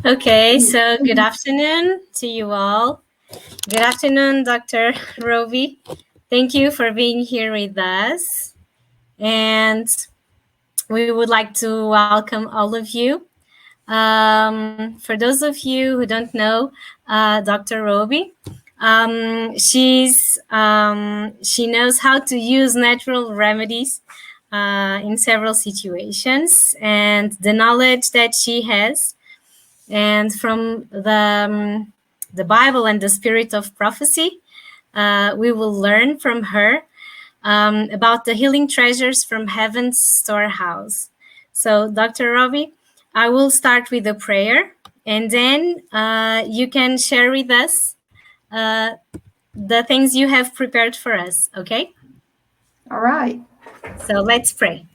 Okay, so good afternoon to you all. Good afternoon, Dr. Roby. Thank you for being here with us. And we would like to welcome all of you. For those of you who don't know Dr. Roby, she knows how to use natural remedies in several situations, and the knowledge that she has and from the Bible and the spirit of prophecy, we will learn from her about the healing treasures from heaven's storehouse. So, Dr. Roby, I will start with a prayer, and then you can share with us the things you have prepared for us, okay? All right. So let's pray.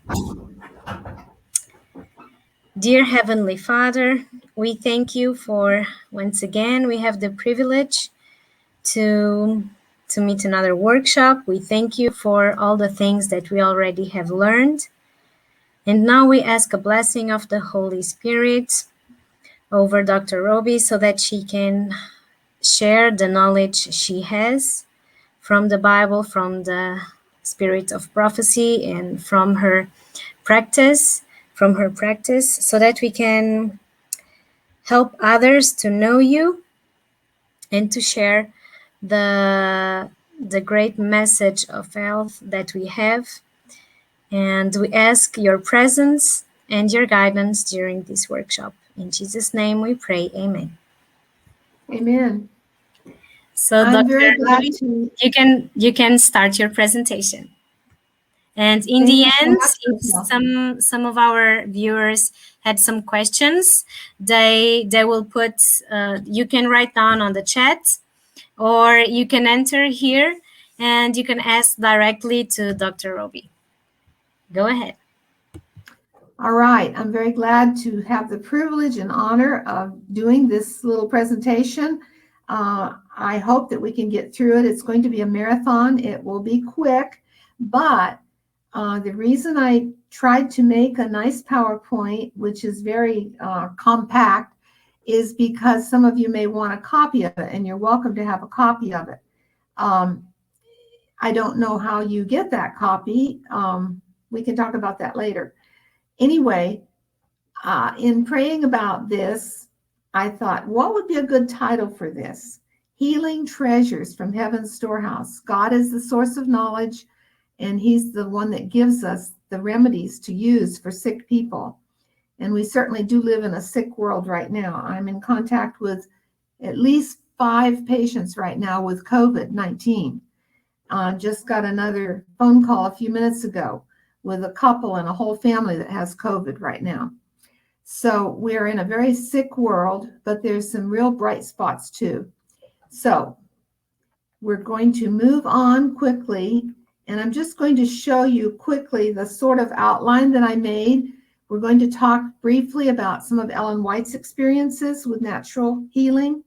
Dear Heavenly Father, we thank you for once again we have the privilege to meet another workshop. We thank you for all the things that we already have learned. And now we ask a blessing of the Holy Spirit over Dr. Roby so that she can share the knowledge she has from the Bible, from the spirit of prophecy, and from her practice, so that we can help others to know you and to share the great message of health that we have. And we ask your presence and your guidance during this workshop. In Jesus' name we pray, amen. Amen. So I'm very Dr. glad Roby, to. you can start your presentation. And in Thank the you so end, much, if Michelle. some of our viewers had some questions, they will put, you can write down on the chat, or you can enter here and you can ask directly to Dr. Roby. Go ahead. All right. I'm very glad to have the privilege and honor of doing this little presentation. I hope that we can get through it. It's going to be a marathon. It will be quick, but the reason I tried to make a nice PowerPoint, which is very compact, is because some of you may want a copy of it, and you're welcome to have a copy of it. I don't know how you get that copy. We can talk about that later. Anyway, in praying about this, I thought, what would be a good title for this? Healing Treasures from Heaven's Storehouse. God is the source of knowledge, and he's the one that gives us the remedies to use for sick people. And we certainly do live in a sick world right now. I'm in contact with at least 5 patients right now with COVID-19. Just got another phone call a few minutes ago with a couple and a whole family that has COVID right now. So we're in a very sick world, but there's some real bright spots too. So we're going to move on quickly, and I'm just going to show you quickly the sort of outline that I made. We're going to talk briefly about some of Ellen White's experiences with natural healing.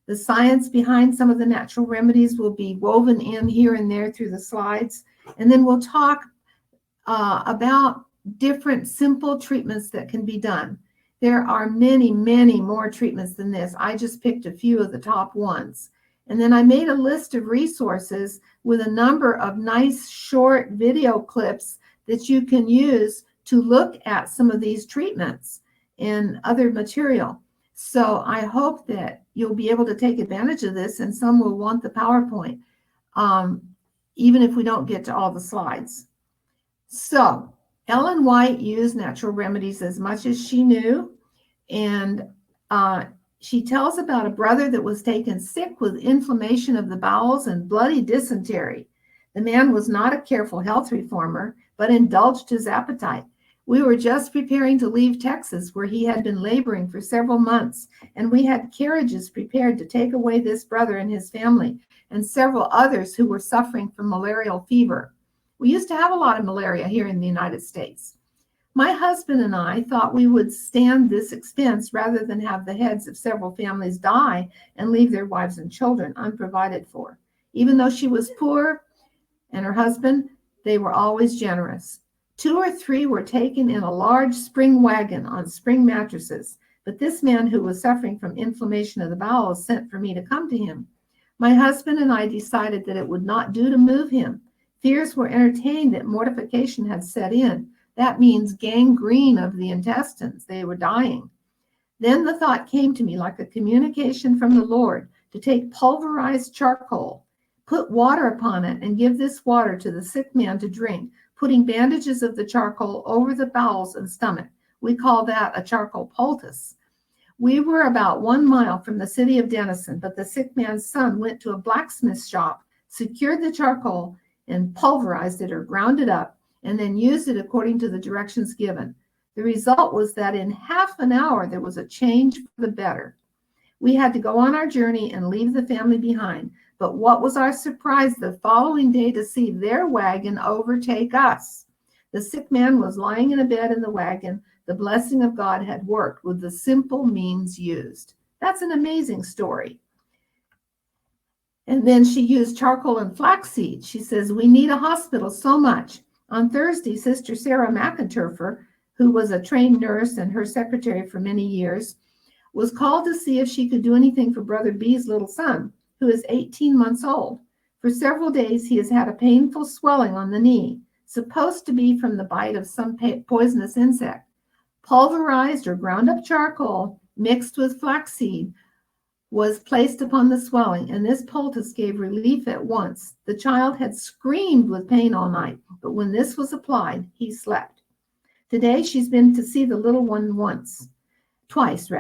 The science behind some of the natural remedies will be woven in here and there through the slides. And then we'll talk about different simple treatments that can be done. There are many, many more treatments than this. I just picked a few of the top ones. And then I made a list of resources with a number of nice short video clips that you can use to look at some of these treatments and other material. So I hope that you'll be able to take advantage of this, and some will want the PowerPoint, even if we don't get to all the slides. So Ellen White used natural remedies as much as she knew, and she tells about a brother that was taken sick with inflammation of the bowels and bloody dysentery. The man was not a careful health reformer, but indulged his appetite. We were just preparing to leave Texas, where he had been laboring for several months, and we had carriages prepared to take away this brother and his family, and several others who were suffering from malarial fever. We used to have a lot of malaria here in the United States. My husband and I thought we would stand this expense rather than have the heads of several families die and leave their wives and children unprovided for. Even though she was poor and her husband, they were always generous. 2 or 3 were taken in a large spring wagon on spring mattresses, But this man who was suffering from inflammation of the bowels sent for me to come to him. My husband and I decided that it would not do to move him. Fears were entertained that mortification had set in. That means gangrene of the intestines. They were dying. Then the thought came to me like a communication from the Lord to take pulverized charcoal, put water upon it, and give this water to the sick man to drink, putting bandages of the charcoal over the bowels and stomach. We call that a charcoal poultice. We were about 1 mile from the city of Denison, but the sick man's son went to a blacksmith shop, secured the charcoal, and pulverized it or ground it up, and then used it according to the directions given. The result was that in half an hour, there was a change for the better. We had to go on our journey and leave the family behind. But what was our surprise the following day to see their wagon overtake us? The sick man was lying in a bed in the wagon. The blessing of God had worked with the simple means used. That's an amazing story. And then she used charcoal and flaxseed. She says, we need a hospital so much. On Thursday, Sister Sarah McInturfer, who was a trained nurse and her secretary for many years, was called to see if she could do anything for Brother B's little son, who is 18 months old. For several days, he has had a painful swelling on the knee, supposed to be from the bite of some poisonous insect. Pulverized or ground up charcoal mixed with flaxseed was placed upon the swelling, and this poultice gave relief at once. The child had screamed with pain all night, but when this was applied, he slept. Today, she's been to see the little one twice.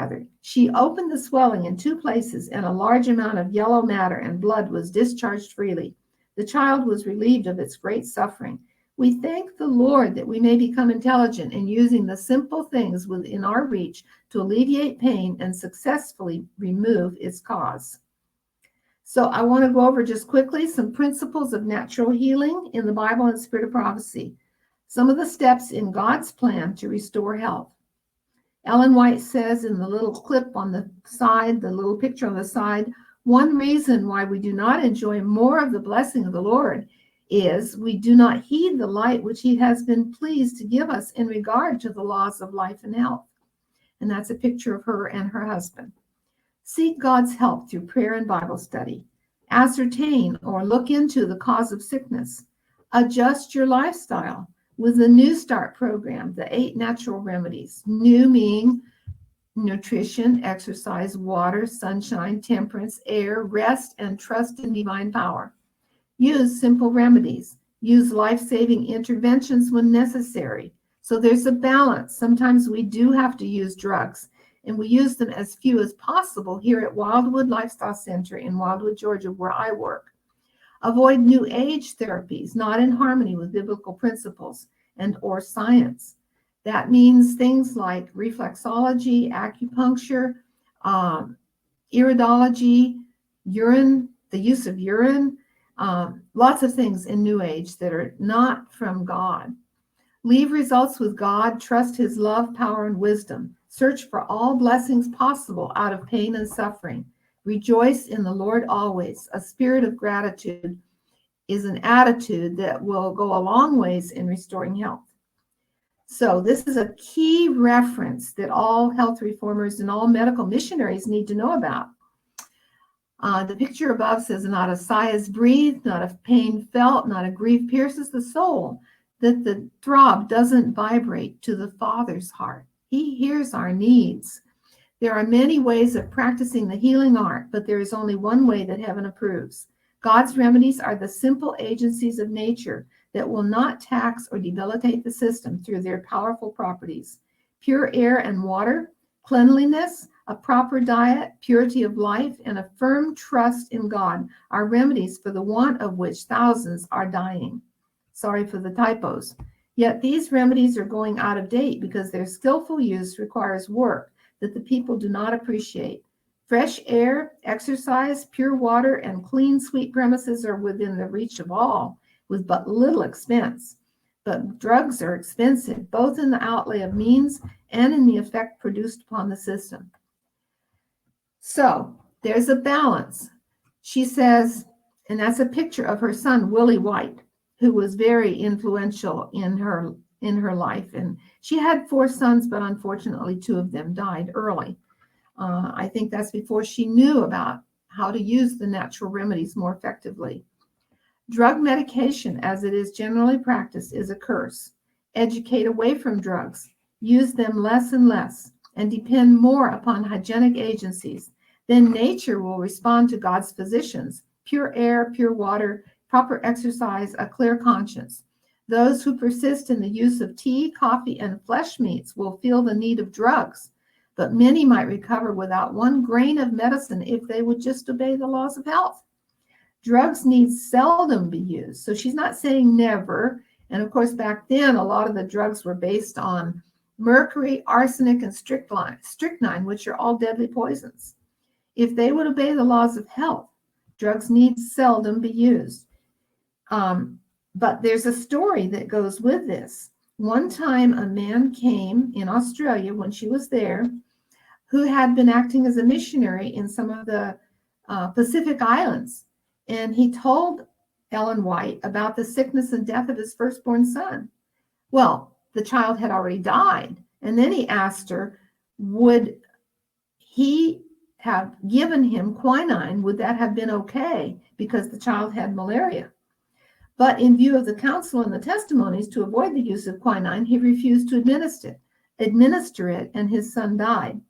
She opened the swelling in 2 places, and a large amount of yellow matter and blood was discharged freely. The child was relieved of its great suffering. We thank the Lord that we may become intelligent in using the simple things within our reach to alleviate pain and successfully remove its cause. So I want to go over just quickly some principles of natural healing in the Bible and Spirit of Prophecy. Some of the steps in God's plan to restore health. Ellen White says in the little clip on the side, the little picture on the side, one reason why we do not enjoy more of the blessing of the Lord is we do not heed the light which he has been pleased to give us in regard to the laws of life and health. And that's a picture of her and her husband. Seek God's help through prayer and Bible study. Ascertain or look into the cause of sickness. Adjust your lifestyle with the New Start program, the 8 natural remedies. New meaning nutrition, exercise, water, sunshine, temperance, air, rest, and trust in divine power. Use simple remedies. Use life-saving interventions when necessary. So there's a balance. Sometimes we do have to use drugs, and we use them as few as possible here at Wildwood Lifestyle Center in Wildwood, Georgia, where I work. Avoid New Age therapies, not in harmony with biblical principles and or science. That means things like reflexology, acupuncture, iridology, urine, the use of urine, lots of things in New Age that are not from God. Leave results with God. Trust his love, power, and wisdom. Search for all blessings possible out of pain and suffering. Rejoice in the Lord always. A spirit of gratitude is an attitude that will go a long ways in restoring health. So this is a key reference that all health reformers and all medical missionaries need to know about. The picture above says, not a sigh is breathed, not a pain felt, not a grief pierces the soul, that the throb doesn't vibrate to the Father's heart. He hears our needs. There are many ways of practicing the healing art, but there is only one way that heaven approves. God's remedies are the simple agencies of nature that will not tax or debilitate the system through their powerful properties. Pure air and water, cleanliness, a proper diet, purity of life, and a firm trust in God are remedies for the want of which thousands are dying. Sorry for the typos. Yet these remedies are going out of date because their skillful use requires work that the people do not appreciate. Fresh air, exercise, pure water, and clean, sweet premises are within the reach of all with but little expense. But drugs are expensive, both in the outlay of means and in the effect produced upon the system. So there's a balance. She says, and that's a picture of her son, Willie White, who was very influential in her in her life. And she had 4 sons, but unfortunately 2 of them died early. I think that's before she knew about how to use the natural remedies more effectively. Drug medication, as it is generally practiced, is a curse. Educate away from drugs. Use them less and less, and depend more upon hygienic agencies. Then nature will respond to God's physicians: pure air, pure water, proper exercise, a clear conscience. Those who persist in the use of tea, coffee, and flesh meats will feel the need of drugs, but many might recover without 1 grain of medicine if they would just obey the laws of health. Drugs need seldom be used. So she's not saying never. And of course, back then, a lot of the drugs were based on mercury, arsenic, and strychnine, which are all deadly poisons. If they would obey the laws of health, drugs need seldom be used. But there's a story that goes with this. One time, a man came in Australia when she was there, who had been acting as a missionary in some of the Pacific Islands. And he told Ellen White about the sickness and death of his firstborn son. Well, the child had already died. And then he asked her, would he have given him quinine? Would that have been okay? Because the child had malaria. But in view of the counsel and the testimonies to avoid the use of quinine, he refused to administer it, and his son died.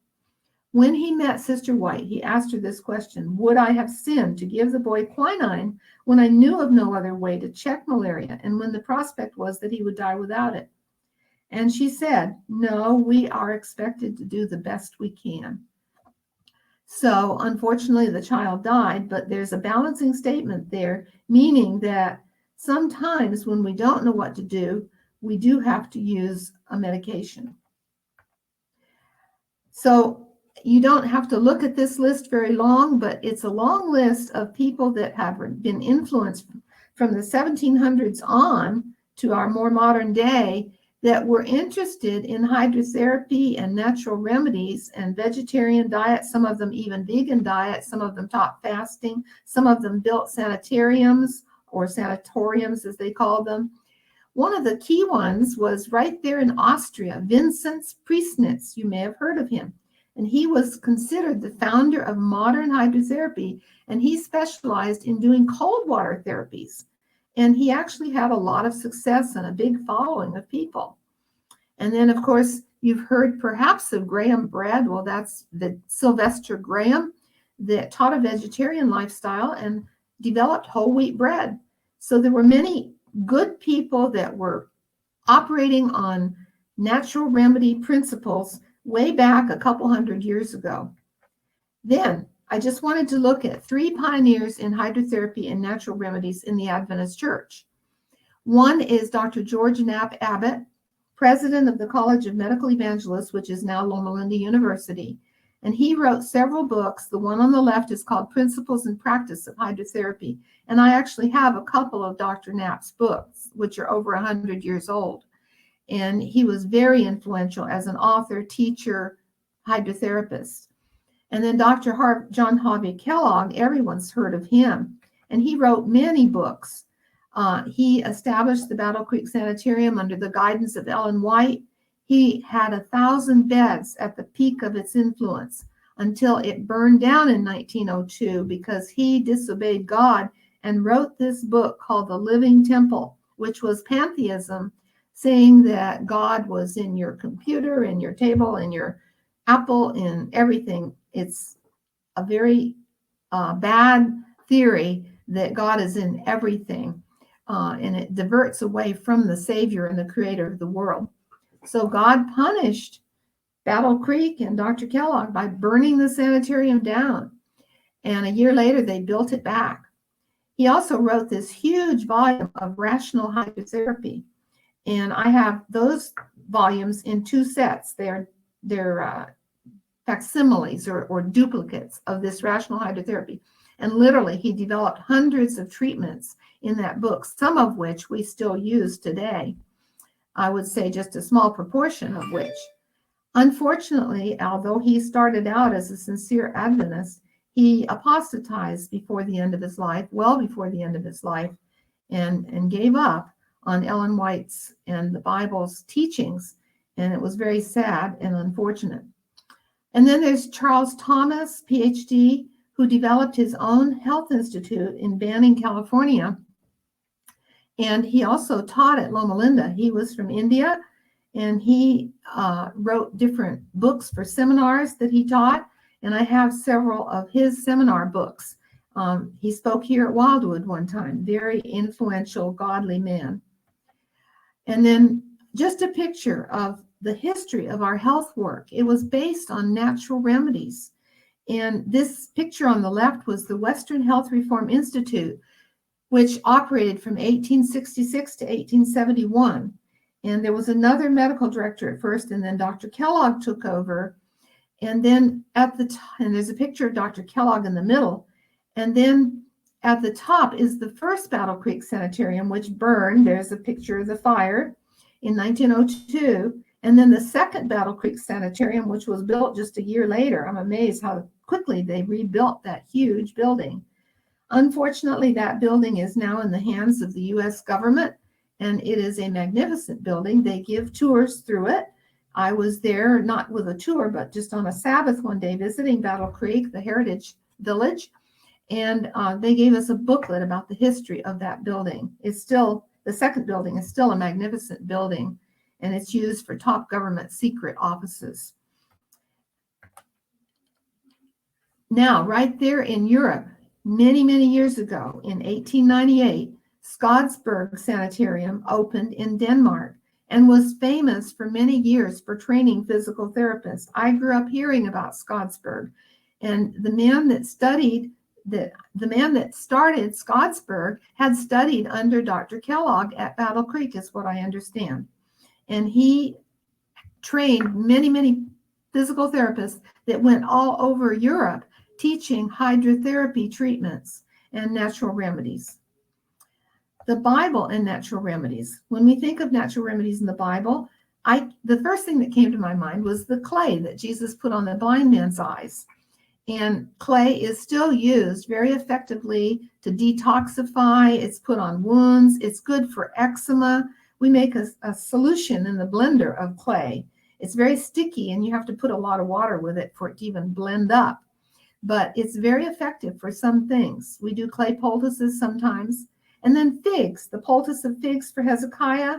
When he met Sister White, he asked her this question: would I have sinned to give the boy quinine when I knew of no other way to check malaria, and when the prospect was that he would die without it? And she said, no, we are expected to do the best we can. So unfortunately, the child died, but there's a balancing statement there, meaning that sometimes when we don't know what to do, we do have to use a medication. So you don't have to look at this list very long, but it's a long list of people that have been influenced from the 1700s on to our more modern day that were interested in hydrotherapy and natural remedies and vegetarian diets, some of them even vegan diets, some of them taught fasting, some of them built sanitariums or sanatoriums as they call them. One of the key ones was right there in Austria, Vincent Priesnitz. You may have heard of him. And he was considered the founder of modern hydrotherapy, and he specialized in doing cold water therapies. And he actually had a lot of success and a big following of people. And then, of course, you've heard perhaps of Graham Bread. Well, that's the Sylvester Graham that taught a vegetarian lifestyle and developed whole wheat bread. So there were many good people that were operating on natural remedy principles way back a couple hundred years ago. Then I just wanted to look at 3 pioneers in hydrotherapy and natural remedies in the Adventist Church. One is Dr. George Knapp Abbott, president of the College of Medical Evangelists, which is now Loma Linda University. And he wrote several books. The one on the left is called Principles and Practice of Hydrotherapy. And I actually have a couple of Dr. Knapp's books, which are over 100 years old. And he was very influential as an author, teacher, hydrotherapist. And then Dr. John Harvey Kellogg, everyone's heard of him. And he wrote many books. He established the Battle Creek Sanitarium under the guidance of Ellen White. He had 1,000 beds at the peak of its influence until it burned down in 1902 because he disobeyed God and wrote this book called The Living Temple, which was pantheism, saying that God was in your computer, in your table, in your apple, in everything. It's a very bad theory that God is in everything, and it diverts away from the Savior and the Creator of the world. So God punished Battle Creek and Dr. Kellogg by burning the sanitarium down, and a year later they built it back. He also wrote this huge volume of Rational Hydrotherapy, and I have those volumes in 2 sets. They're facsimiles or duplicates of this Rational Hydrotherapy. And literally, he developed hundreds of treatments in that book, some of which we still use today. I would say just a small proportion of which. Unfortunately, although he started out as a sincere Adventist, he apostatized before the end of his life, well before the end of his life, and gave up on Ellen White's and the Bible's teachings, and it was very sad and unfortunate. And then there's Charles Thomas, PhD, who developed his own health institute in Banning, California. And he also taught at Loma Linda. He was from India, and he wrote different books for seminars that he taught. And I have several of his seminar books. He spoke here at Wildwood one time, very influential, godly man. And then just a picture of the history of our health work. It was based on natural remedies. And this picture on the left was the Western Health Reform Institute, which operated from 1866 to 1871. And there was another medical director at first, and then Dr. Kellogg took over. And then and there's a picture of Dr. Kellogg in the middle. And then at the top is the first Battle Creek Sanitarium, which burned. There's a picture of the fire in 1902. And then the second Battle Creek Sanitarium, which was built just a year later. I'm amazed how quickly they rebuilt that huge building. Unfortunately, that building is now in the hands of the U.S. government, and it is a magnificent building. They give tours through it. I was there, not with a tour, but just on a Sabbath one day visiting Battle Creek, the Heritage Village, and they gave us a booklet about the history of that building. It's still, the second building is still a magnificent building, and it's used for top government secret offices. Now, right there in Europe, many, many years ago, in 1898, Skodsberg Sanitarium opened in Denmark and was famous for many years for training physical therapists. I grew up hearing about Skodsberg, and the man that started Skodsberg had studied under Dr. Kellogg at Battle Creek, is what I understand. And he trained many, many physical therapists that went all over Europe teaching hydrotherapy treatments and natural remedies. The Bible and natural remedies. When we think of natural remedies in the Bible, the first thing that came to my mind was the clay that Jesus put on the blind man's eyes. And clay is still used very effectively to detoxify. It's put on wounds. It's good for eczema. We make a solution in the blender of clay. It's very sticky, and you have to put a lot of water with it for it to even blend up. But it's very effective for some things. We do clay poultices sometimes. And then figs, the poultice of figs for Hezekiah.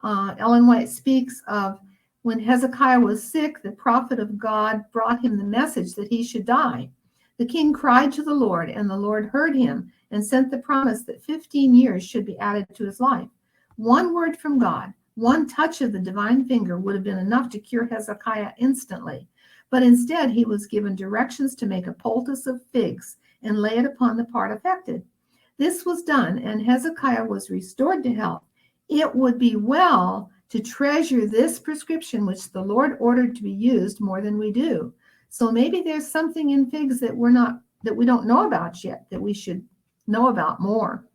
Ellen White speaks of when Hezekiah was sick, the prophet of God brought him the message that he should die. The king cried to the Lord, and the Lord heard him and sent the promise that 15 years should be added to his life. One word from God, one touch of the divine finger would have been enough to cure Hezekiah instantly. But instead, he was given directions to make a poultice of figs and lay it upon the part affected. This was done, and Hezekiah was restored to health. It would be well to treasure this prescription, which the Lord ordered to be used more than we do. So maybe there's something in figs that we don't know about yet, that we should know about more.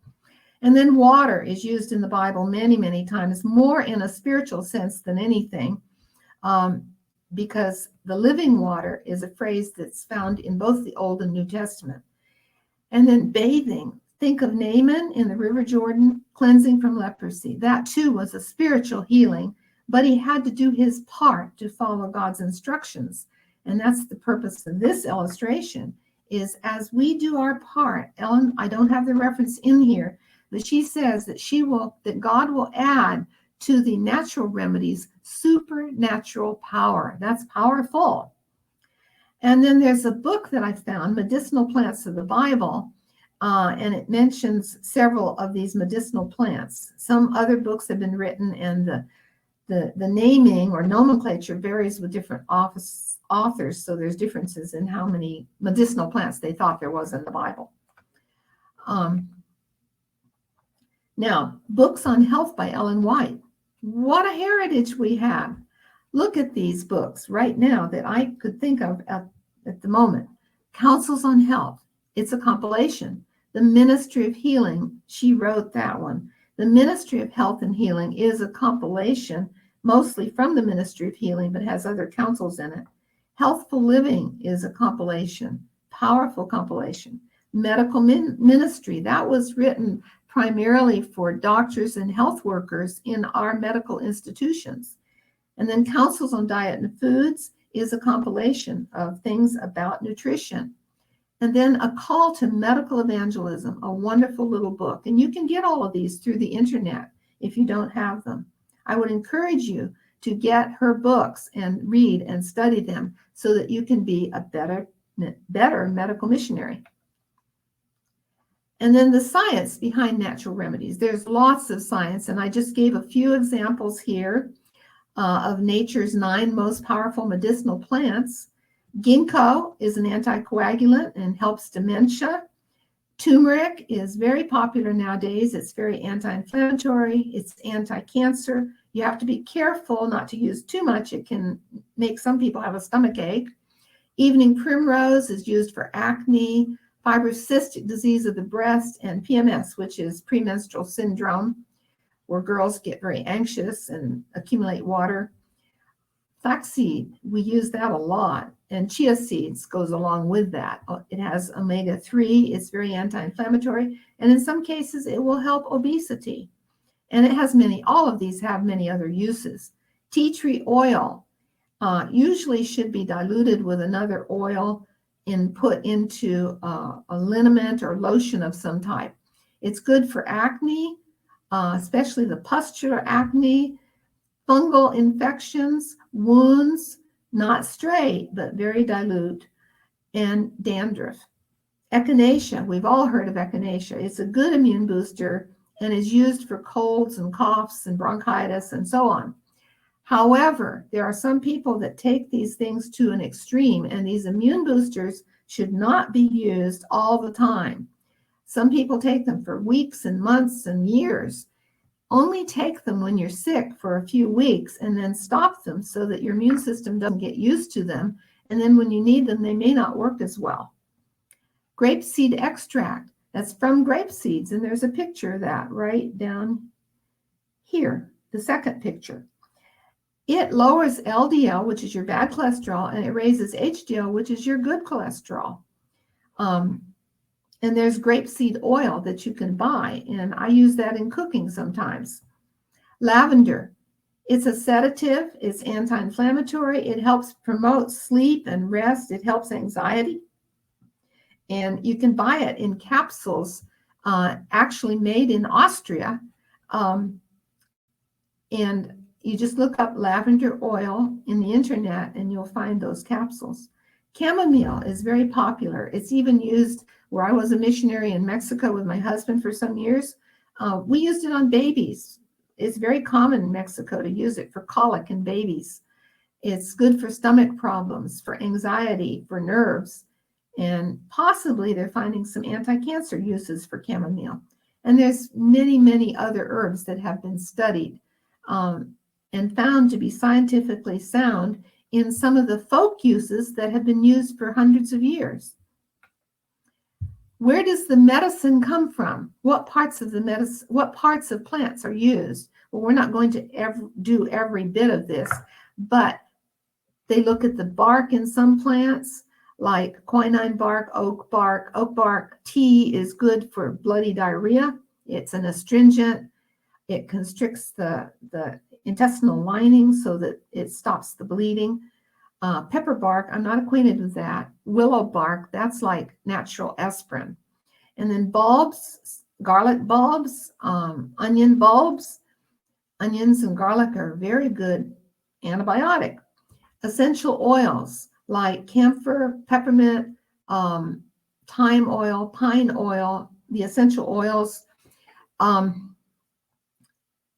And then water is used in the Bible many, many times, more in a spiritual sense than anything, because the living water is a phrase that's found in both the Old and New Testament. And then bathing. Think of Naaman in the River Jordan, cleansing from leprosy. That too was a spiritual healing, but he had to do his part to follow God's instructions. And that's the purpose of this illustration, is as we do our part. Ellen, I don't have the reference in here, but she says that God will add to the natural remedies supernatural power. That's powerful. And then there's a book that I found, Medicinal Plants of the Bible, and it mentions several of these medicinal plants. Some other books have been written, and the naming or nomenclature varies with different authors, so there's differences in how many medicinal plants they thought there was in the Bible. Now, books on health by Ellen White. What a heritage we have. Look at these books right now that I could think of at the moment. Counsels on Health. It's a compilation. The Ministry of Healing, she wrote that one. The Ministry of Health and Healing is a compilation, mostly from the Ministry of Healing, but has other counsels in it. Healthful Living is a compilation, powerful compilation. Medical Ministry, that was written primarily for doctors and health workers in our medical institutions. And then Counsels on Diet and Foods is a compilation of things about nutrition. And then A Call to Medical Evangelism, a wonderful little book. And you can get all of these through the internet if you don't have them. I would encourage you to get her books and read and study them so that you can be a better medical missionary. And then the science behind natural remedies. There's lots of science, and I just gave a few examples here of nature's 9 most powerful medicinal plants. Ginkgo is an anticoagulant and helps dementia. Turmeric is very popular nowadays. It's very anti-inflammatory. It's anti-cancer. You have to be careful not to use too much. It can make some people have a stomach ache. Evening primrose is used for acne, fibrocystic disease of the breast, and PMS, which is premenstrual syndrome, where girls get very anxious and accumulate water. Flaxseed, we use that a lot, and chia seeds goes along with that. It has omega-3, it's very anti-inflammatory, and in some cases it will help obesity. And it has all of these have many other uses. Tea tree oil usually should be diluted with another oil and put into a liniment or lotion of some type. It's good for acne, especially the pustular acne, fungal infections, wounds, not straight, but very dilute, and dandruff. Echinacea, we've all heard of echinacea. It's a good immune booster and is used for colds and coughs and bronchitis and so on. However, there are some people that take these things to an extreme, and these immune boosters should not be used all the time. Some people take them for weeks and months and years. Only take them when you're sick for a few weeks and then stop them so that your immune system doesn't get used to them. And then when you need them, they may not work as well. Grapeseed extract, that's from grape seeds. And there's a picture of that right down here, the second picture. It lowers LDL, which is your bad cholesterol, and it raises HDL, which is your good cholesterol. And there's grapeseed oil that you can buy, and I use that in cooking sometimes. Lavender, it's a sedative, it's anti-inflammatory, it helps promote sleep and rest, it helps anxiety. And you can buy it in capsules, actually made in Austria. And you just look up lavender oil in the internet and you'll find those capsules. Chamomile is very popular. It's even used where I was a missionary in Mexico with my husband for some years. We used it on babies. It's very common in Mexico to use it for colic in babies. It's good for stomach problems, for anxiety, for nerves, and possibly they're finding some anti-cancer uses for chamomile. And there's many, many other herbs that have been studied and found to be scientifically sound in some of the folk uses that have been used for hundreds of years. Where does the medicine come from? What parts of plants are used? Well, we're not going to do every bit of this, but they look at the bark in some plants, like quinine bark, oak bark. Oak bark tea is good for bloody diarrhea. It's an astringent. It constricts the intestinal lining so that it stops the bleeding. Pepper bark, I'm not acquainted with that. Willow bark, that's like natural aspirin. And then bulbs, garlic bulbs, onion bulbs. Onions and garlic are very good antibiotic. Essential oils like camphor, peppermint, thyme oil, pine oil, the essential oils.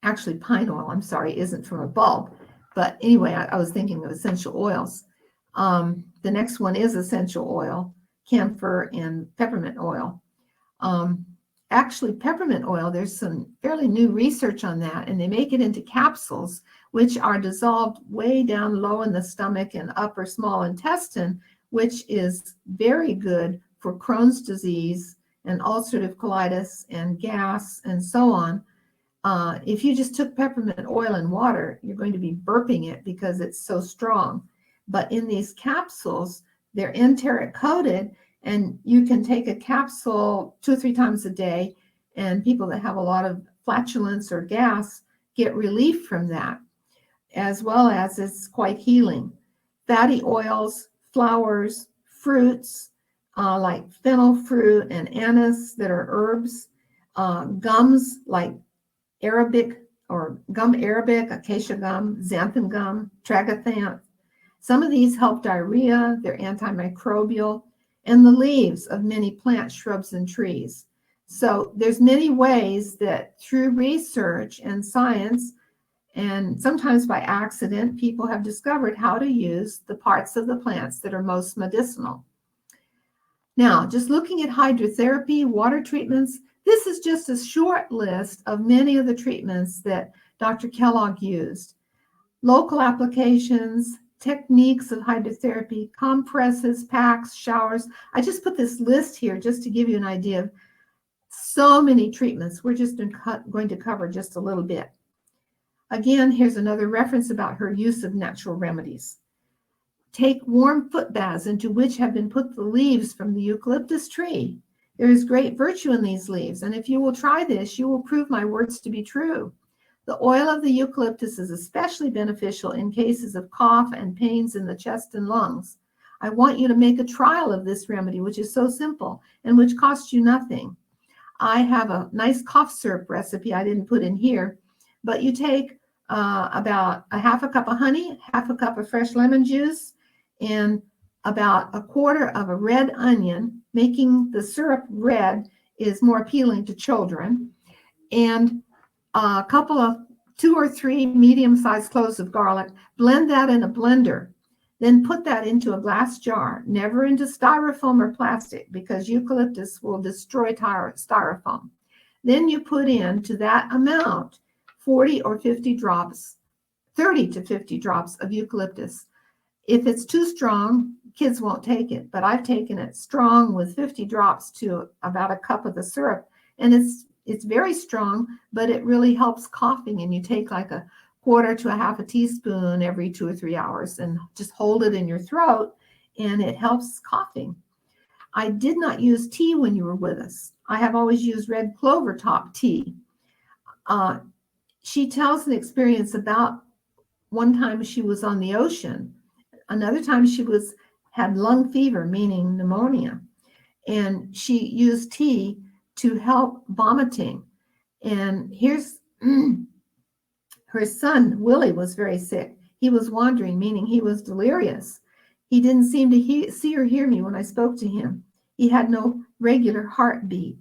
Actually, pine oil, I'm sorry, isn't from a bulb. But anyway, I was thinking of essential oils. The next one is essential oil, camphor and peppermint oil. Actually, peppermint oil, there's some fairly new research on that, and they make it into capsules, which are dissolved way down low in the stomach and upper small intestine, which is very good for Crohn's disease and ulcerative colitis and gas and so on. If you just took peppermint oil and water, you're going to be burping it because it's so strong. But in these capsules, they're enteric coated, and you can take a capsule 2 or 3 times a day, And people that have a lot of flatulence or gas get relief from that, as well as it's quite healing. Fatty oils, flowers, fruits like fennel fruit and anise that are herbs, gums like Arabic or gum Arabic, acacia gum, xanthan gum, tragacanth. Some of these help diarrhea, they're antimicrobial, and the leaves of many plants, shrubs, and trees. So there's many ways that through research and science, and sometimes by accident, people have discovered how to use the parts of the plants that are most medicinal. Now, just looking at hydrotherapy, water treatments, this is just a short list of many of the treatments that Dr. Kellogg used. Local applications, techniques of hydrotherapy, compresses, packs, showers. I just put this list here just to give you an idea of so many treatments. We're just going to cover just a little bit. Again, here's another reference about her use of natural remedies. Take warm foot baths into which have been put the leaves from the eucalyptus tree. There is great virtue in these leaves, and if you will try this, you will prove my words to be true. The oil of the eucalyptus is especially beneficial in cases of cough and pains in the chest and lungs. I want you to make a trial of this remedy, which is so simple and which costs you nothing. I have a nice cough syrup recipe I didn't put in here, but you take about a half a cup of honey, half a cup of fresh lemon juice, and about a quarter of a red onion. Making the syrup red is more appealing to children, and a couple of 2 or 3 medium-sized cloves of garlic. Blend that in a blender. Then put that into a glass jar, never into styrofoam or plastic, because eucalyptus will destroy styrofoam. Then you put into that amount 40 or 50 drops, 30 to 50 drops of eucalyptus. If it's too strong, kids won't take it, but I've taken it strong with 50 drops to about a cup of the syrup, and it's very strong, but it really helps coughing, and you take like a quarter to a half a teaspoon every 2 or 3 hours and just hold it in your throat, and it helps coughing. I did not use tea when you were with us. I have always used red clover top tea. She tells an experience about one time she was on the ocean. Another time she had lung fever, meaning pneumonia, and she used tea to help vomiting. And here's her son, Willie, was very sick. He was wandering, meaning he was delirious. He didn't seem to see or hear me when I spoke to him. He had no regular heartbeat.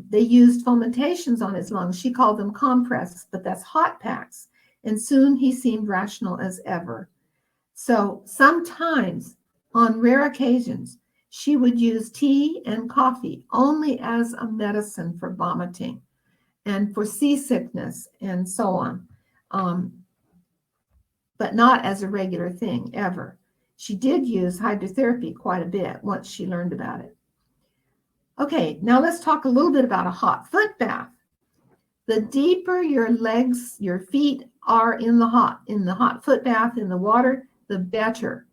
They used fomentations on his lungs. She called them compresses, but that's hot packs. And soon he seemed rational as ever. So sometimes, on rare occasions, she would use tea and coffee only as a medicine for vomiting and for seasickness and so on, but not as a regular thing ever. She did use hydrotherapy quite a bit once she learned about it. Okay, now let's talk a little bit about a hot foot bath. The deeper your legs, your feet are in the hot foot bath, in the water, the better.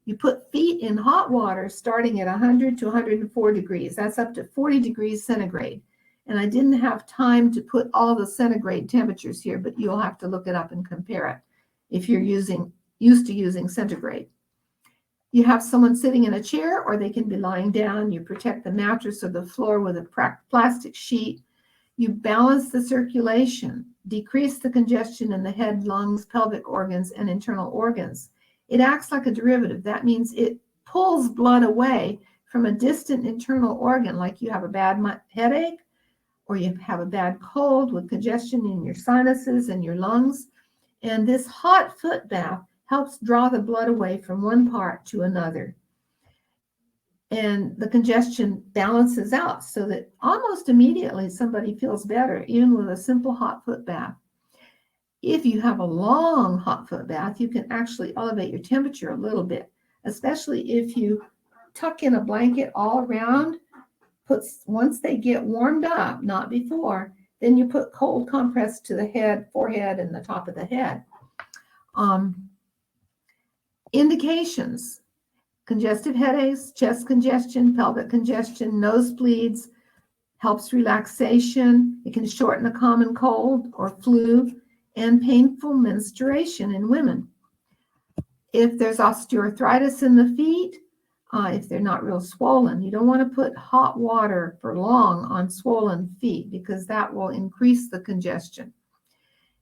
You put feet in hot water starting at 100 to 104 degrees. That's up to 40 degrees centigrade. And I didn't have time to put all the centigrade temperatures here, but you'll have to look it up and compare it if you're used to using centigrade. You have someone sitting in a chair, or they can be lying down. You protect the mattress or the floor with a plastic sheet. You balance the circulation, decrease the congestion in the head, lungs, pelvic organs, and internal organs. It acts like a derivative. That means it pulls blood away from a distant internal organ, like you have a bad headache, or you have a bad cold with congestion in your sinuses and your lungs. And this hot foot bath helps draw the blood away from one part to another. And the congestion balances out so that almost immediately somebody feels better, even with a simple hot foot bath. If you have a long hot foot bath, you can actually elevate your temperature a little bit, especially if you tuck in a blanket all around. Once they get warmed up, not before, then you put cold compress to the head, forehead, and the top of the head. Indications: congestive headaches, chest congestion, pelvic congestion, nosebleeds, helps relaxation. It can shorten a common cold or flu and painful menstruation in women. If there's osteoarthritis in the feet, if they're not real swollen, you don't want to put hot water for long on swollen feet because that will increase the congestion.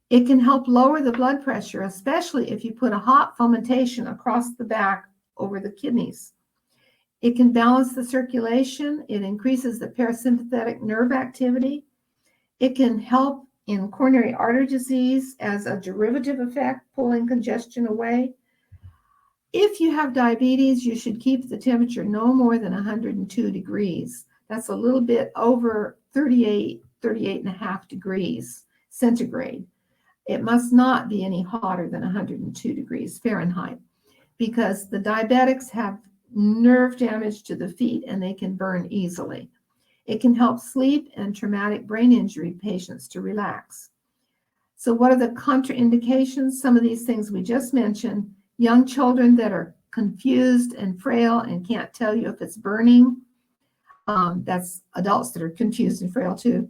It can help lower the blood pressure, especially if you put a hot fomentation across the back over the kidneys. It can balance the circulation. It increases the parasympathetic nerve activity. It can help in coronary artery disease as a derivative effect, pulling congestion away. If you have diabetes, you should keep the temperature no more than 102 degrees. That's a little bit over 38 and a half degrees centigrade. It must not be any hotter than 102 degrees Fahrenheit because the diabetics have nerve damage to the feet and they can burn easily. It can help sleep and traumatic brain injury patients to relax. So what are the contraindications? Some of these things we just mentioned. Young children that are confused and frail and can't tell you if it's burning. That's adults that are confused and frail too.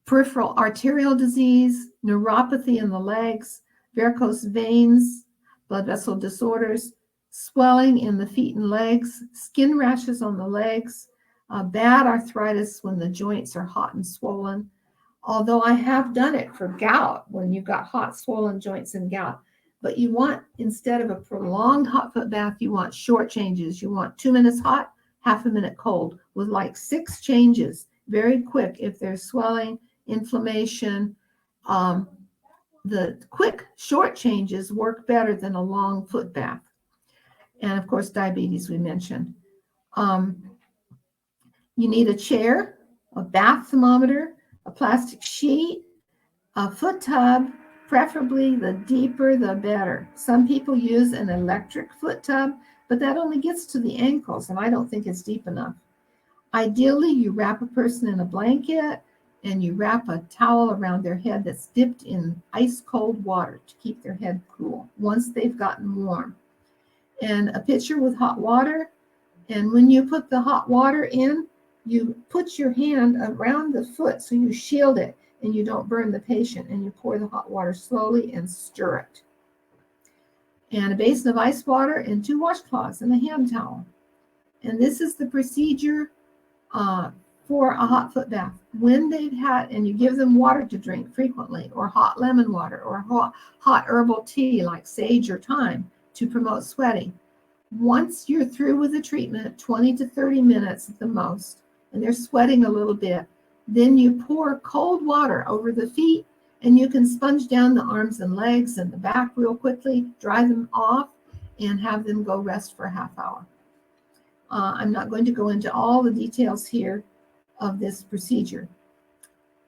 Peripheral arterial disease, neuropathy in the legs, varicose veins, blood vessel disorders, swelling in the feet and legs, skin rashes on the legs, bad arthritis when the joints are hot and swollen. Although I have done it for gout when you've got hot swollen joints and gout. But you want, instead of a prolonged hot foot bath, you want short changes. You want 2 minutes hot, half a minute cold with like 6 changes, very quick if there's swelling, inflammation. The quick, short changes work better than a long foot bath. And of course, diabetes we mentioned. You need a chair, a bath thermometer, a plastic sheet, a foot tub, preferably the deeper the better. Some people use an electric foot tub, but that only gets to the ankles, and I don't think it's deep enough. Ideally, you wrap a person in a blanket and you wrap a towel around their head that's dipped in ice cold water to keep their head cool once they've gotten warm. And a pitcher with hot water, and when you put the hot water in, you put your hand around the foot so you shield it and you don't burn the patient, and you pour the hot water slowly and stir it. And a basin of ice water and 2 washcloths and a hand towel. And this is the procedure for a hot foot bath. When they've had, and you give them water to drink frequently, or hot lemon water, or hot herbal tea like sage or thyme to promote sweating. Once you're through with the treatment, 20 to 30 minutes at the most, and they're sweating a little bit, then you pour cold water over the feet, and you can sponge down the arms and legs and the back real quickly, dry them off, and have them go rest for a half hour. I'm not going to go into all the details here of this procedure.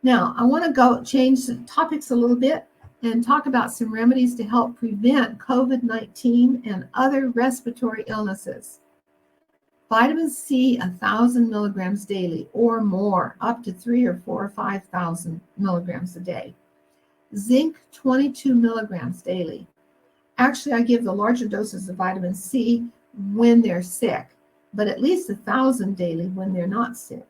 Now, I want to change the topics a little bit and talk about some remedies to help prevent COVID-19 and other respiratory illnesses. Vitamin C, 1,000 milligrams daily or more, up to 3,000 or 4,000 or 5,000 milligrams a day. Zinc, 22 milligrams daily. Actually, I give the larger doses of vitamin C when they're sick, but at least 1,000 daily when they're not sick.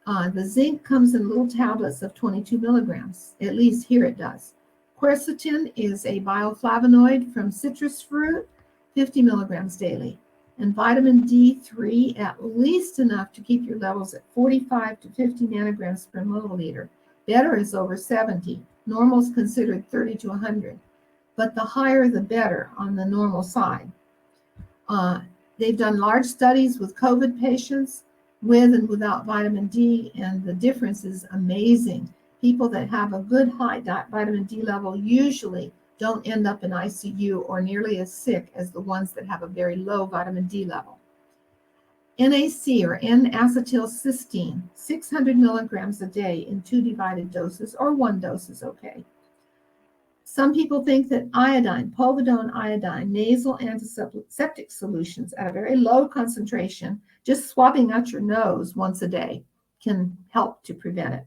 The zinc comes in little tablets of 22 milligrams, at least here it does. Quercetin is a bioflavonoid from citrus fruit, 50 milligrams daily. And vitamin D3, at least enough to keep your levels at 45 to 50 nanograms per milliliter. Better is over 70. Normal is considered 30 to 100. But the higher the better on the normal side. They've done large studies with COVID patients with and without vitamin D, and the difference is amazing. People that have a good high vitamin D level usually don't end up in ICU or nearly as sick as the ones that have a very low vitamin D level. NAC, or N-acetylcysteine, 600 milligrams a day in 2 divided doses, or 1 dose is okay. Some people think that iodine, povidone iodine, nasal antiseptic solutions at a very low concentration, just swabbing out your nose once a day, can help to prevent it.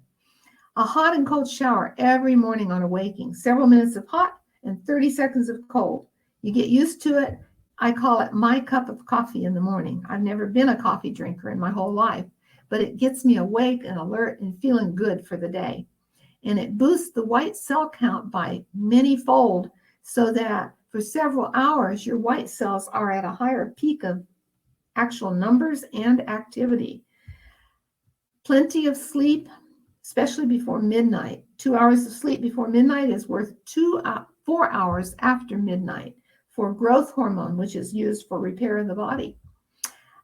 A hot and cold shower every morning on awaking, several minutes of hot and 30 seconds of cold. You get used to it. I call it my cup of coffee in the morning. I've never been a coffee drinker in my whole life, but it gets me awake and alert and feeling good for the day. And it boosts the white cell count by many-fold so that for several hours, your white cells are at a higher peak of actual numbers and activity. Plenty of sleep, especially before midnight. 2 hours of sleep before midnight is worth 4 hours after midnight for growth hormone, which is used for repair of the body.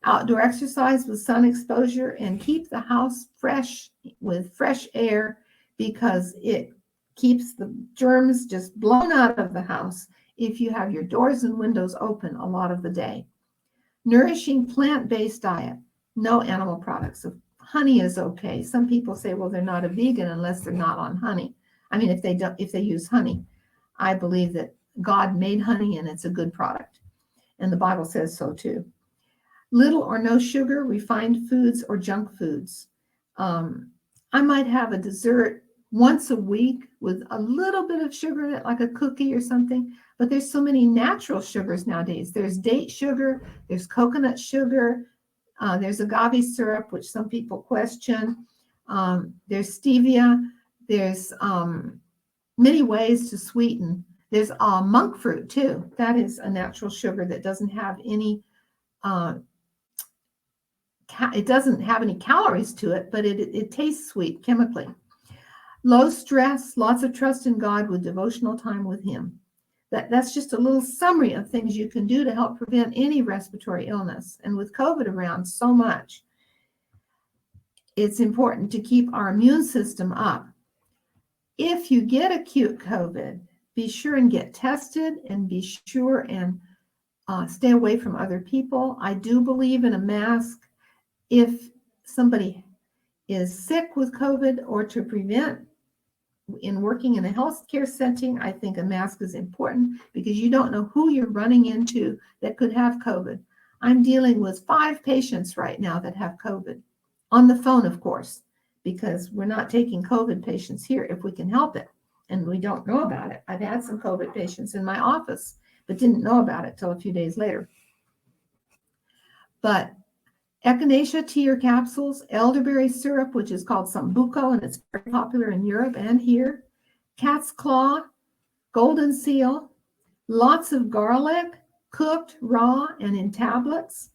Outdoor exercise with sun exposure, and keep the house fresh with fresh air because it keeps the germs just blown out of the house if you have your doors and windows open a lot of the day. Nourishing plant-based diet, no animal products. Honey is okay. Some people say, well, they're not a vegan unless they're not on honey. I mean, if they use honey. I believe that God made honey and it's a good product. And the Bible says so too. Little or no sugar, refined foods, or junk foods. I might have a dessert once a week with a little bit of sugar in it, like a cookie or something. But there's so many natural sugars nowadays. There's date sugar, there's coconut sugar, there's agave syrup, which some people question. There's stevia. There's many ways to sweeten. There's monk fruit too. That is a natural sugar that doesn't have any calories to it, but it tastes sweet chemically. Low stress, lots of trust in God with devotional time with Him. That's just a little summary of things you can do to help prevent any respiratory illness. And with COVID around so much, it's important to keep our immune system up. If you get acute COVID, be sure and get tested, and be sure and stay away from other people. I do believe in a mask if somebody is sick with COVID, or to prevent in working in a healthcare setting. I think a mask is important because you don't know who you're running into that could have COVID. I'm dealing with 5 patients right now that have COVID on the phone, of course, because we're not taking COVID patients here if we can help it, and we don't know about it. I've had some COVID patients in my office, but didn't know about it till a few days later. But echinacea tea or capsules, elderberry syrup, which is called sambuco, and it's very popular in Europe and here, cat's claw, golden seal, lots of garlic, cooked, raw, and in tablets.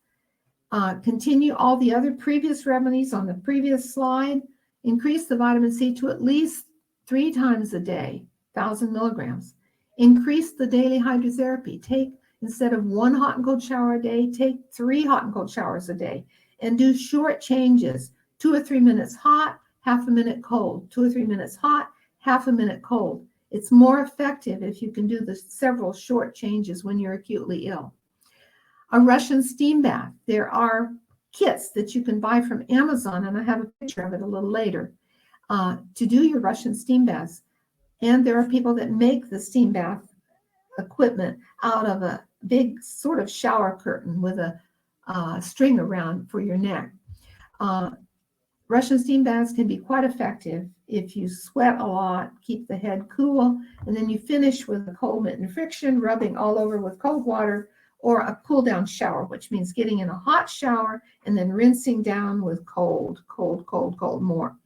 Continue all the other previous remedies on the previous slide. Increase the vitamin C to at least 3 times a day, 1,000 milligrams. Increase the daily hydrotherapy. Take, instead of 1 hot and cold shower a day, take 3 hot and cold showers a day. And do short changes, 2 or 3 minutes hot, half a minute cold, 2 or 3 minutes hot, half a minute cold. It's more effective if you can do the several short changes when you're acutely ill. A Russian steam bath. There are kits that you can buy from Amazon, and I have a picture of it a little later, to do your Russian steam baths. And there are people that make the steam bath equipment out of a big sort of shower curtain with a string around for your neck. Russian steam baths can be quite effective if you sweat a lot, keep the head cool, and then you finish with a cold mitt and friction, rubbing all over with cold water, or a cool down shower, which means getting in a hot shower and then rinsing down with cold more.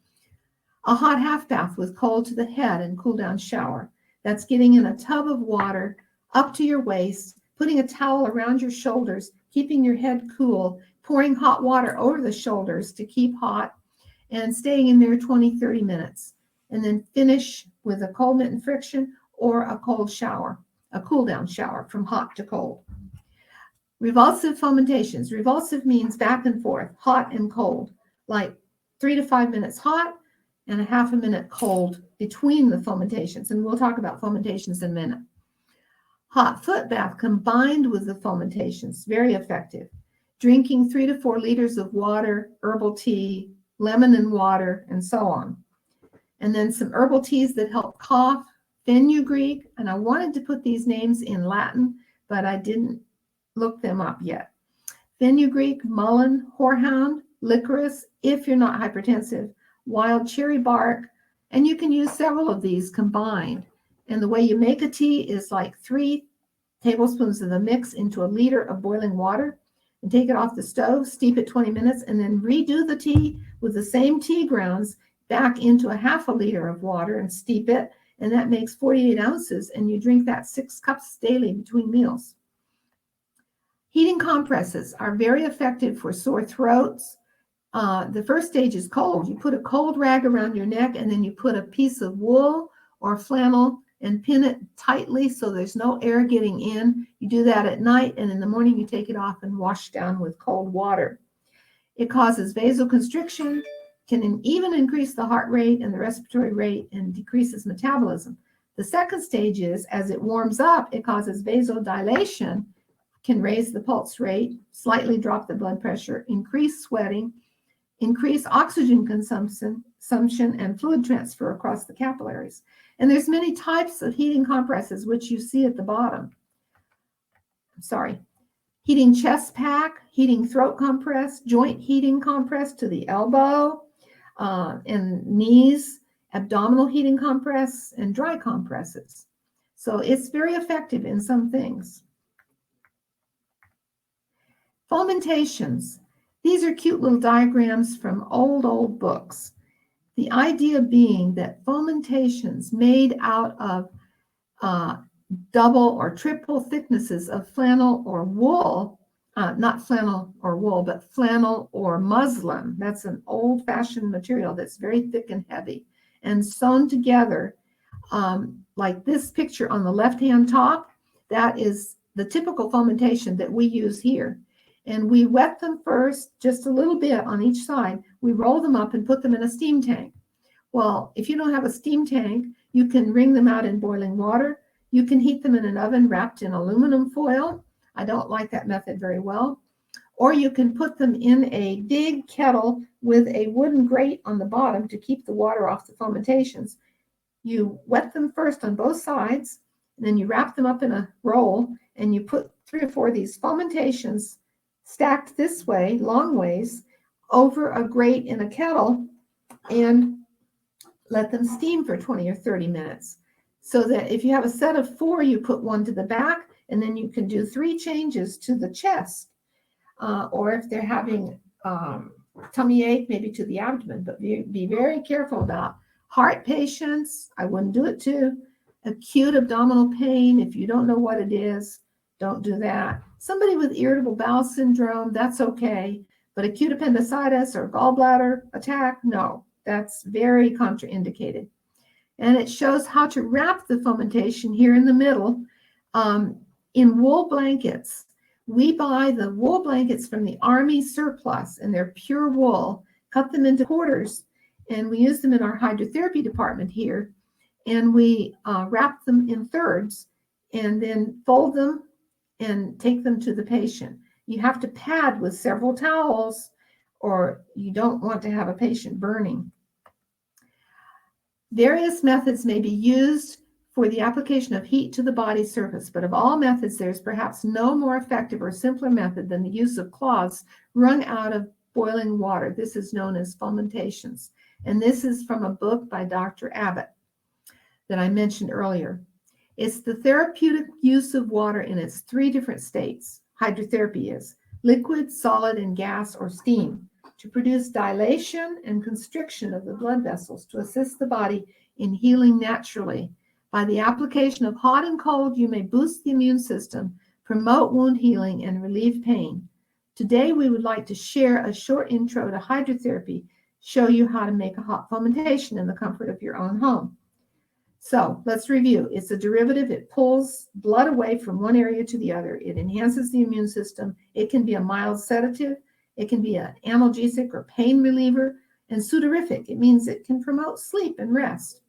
A hot half bath with cold to the head and cool down shower. That's getting in a tub of water up to your waist, putting a towel around your shoulders, keeping your head cool, pouring hot water over the shoulders to keep hot, and staying in there 20-30 minutes. And then finish with a cold mitt and friction or a cold shower, a cool down shower from hot to cold. Revulsive fomentations. Revulsive means back and forth, hot and cold, like 3 to 5 minutes hot and a half a minute cold between the fomentations. And we'll talk about fomentations in a minute. Hot foot bath combined with the fomentations, very effective. Drinking 3 to 4 liters of water, herbal tea, lemon and water, and so on. And then some herbal teas that help cough, fenugreek, and I wanted to put these names in Latin, but I didn't look them up yet. Fenugreek, mullein, horehound, licorice, if you're not hypertensive, wild cherry bark, and you can use several of these combined. And the way you make a tea is like 3 tablespoons of the mix into a liter of boiling water. and take it off the stove, steep it 20 minutes, and then redo the tea with the same tea grounds back into a half a liter of water and steep it. And that makes 48 ounces, and you drink that 6 cups daily between meals. Heating compresses are very effective for sore throats. The first stage is cold. You put a cold rag around your neck, and then you put a piece of wool or flannel and pin it tightly so there's no air getting in. You do that at night, and in the morning you take it off and wash down with cold water. It causes vasoconstriction, can even increase the heart rate and the respiratory rate, and decreases metabolism. The second stage is, as it warms up, it causes vasodilation, can raise the pulse rate, slightly drop the blood pressure, increase sweating, increase oxygen consumption and fluid transfer across the capillaries. And there's many types of heating compresses, which you see at the bottom. Heating chest pack, heating throat compress, joint heating compress to the elbow and knees, abdominal heating compress, and dry compresses. So it's very effective in some things. Fomentations. These are cute little diagrams from old books. The idea being that fomentations made out of double or triple thicknesses of flannel or wool, not flannel or wool, but flannel or muslin. That's an old-fashioned material that's very thick and heavy, and sewn together like this picture on the left-hand top. That is the typical fomentation that we use here. And we wet them first, just a little bit on each side. We roll them up and put them in a steam tank. Well, if you don't have a steam tank, you can wring them out in boiling water. You can heat them in an oven wrapped in aluminum foil. I don't like that method very well. Or you can put them in a big kettle with a wooden grate on the bottom to keep the water off the fomentations. You wet them first on both sides, and then you wrap them up in a roll, and you put 3 or 4 of these fomentations stacked this way, long ways, over a grate in a kettle, and let them steam for 20 or 30 minutes. So that if you have a set of 4, you put 1 to the back, and then you can do 3 changes to the chest. Or if they're having tummy ache, maybe to the abdomen. But be very careful about heart patients. I wouldn't do it to. Acute abdominal pain, if you don't know what it is, don't do that. Somebody with irritable bowel syndrome, that's okay. But acute appendicitis or gallbladder attack, no, that's very contraindicated. And it shows how to wrap the fomentation here in the middle in wool blankets. We buy the wool blankets from the Army surplus, and they're pure wool. Cut them into quarters, and we use them in our hydrotherapy department here. And we wrap them in thirds, and then fold them and take them to the patient. You have to pad with several towels, or you don't want to have a patient burning. Various methods may be used for the application of heat to the body surface, but of all methods, there's perhaps no more effective or simpler method than the use of cloths wrung out of boiling water. This is known as fomentations. And this is from a book by Dr. Abbott that I mentioned earlier. It's the therapeutic use of water in its 3 different states. Hydrotherapy is liquid, solid, and gas or steam, to produce dilation and constriction of the blood vessels to assist the body in healing naturally. By the application of hot and cold, you may boost the immune system, promote wound healing, and relieve pain. Today, we would like to share a short intro to hydrotherapy, show you how to make a hot fomentation in the comfort of your own home. So let's review. It's a derivative. It pulls blood away from one area to the other. It enhances the immune system. It can be a mild sedative. It can be an analgesic or pain reliever. And sudorific, it means it can promote sleep and rest.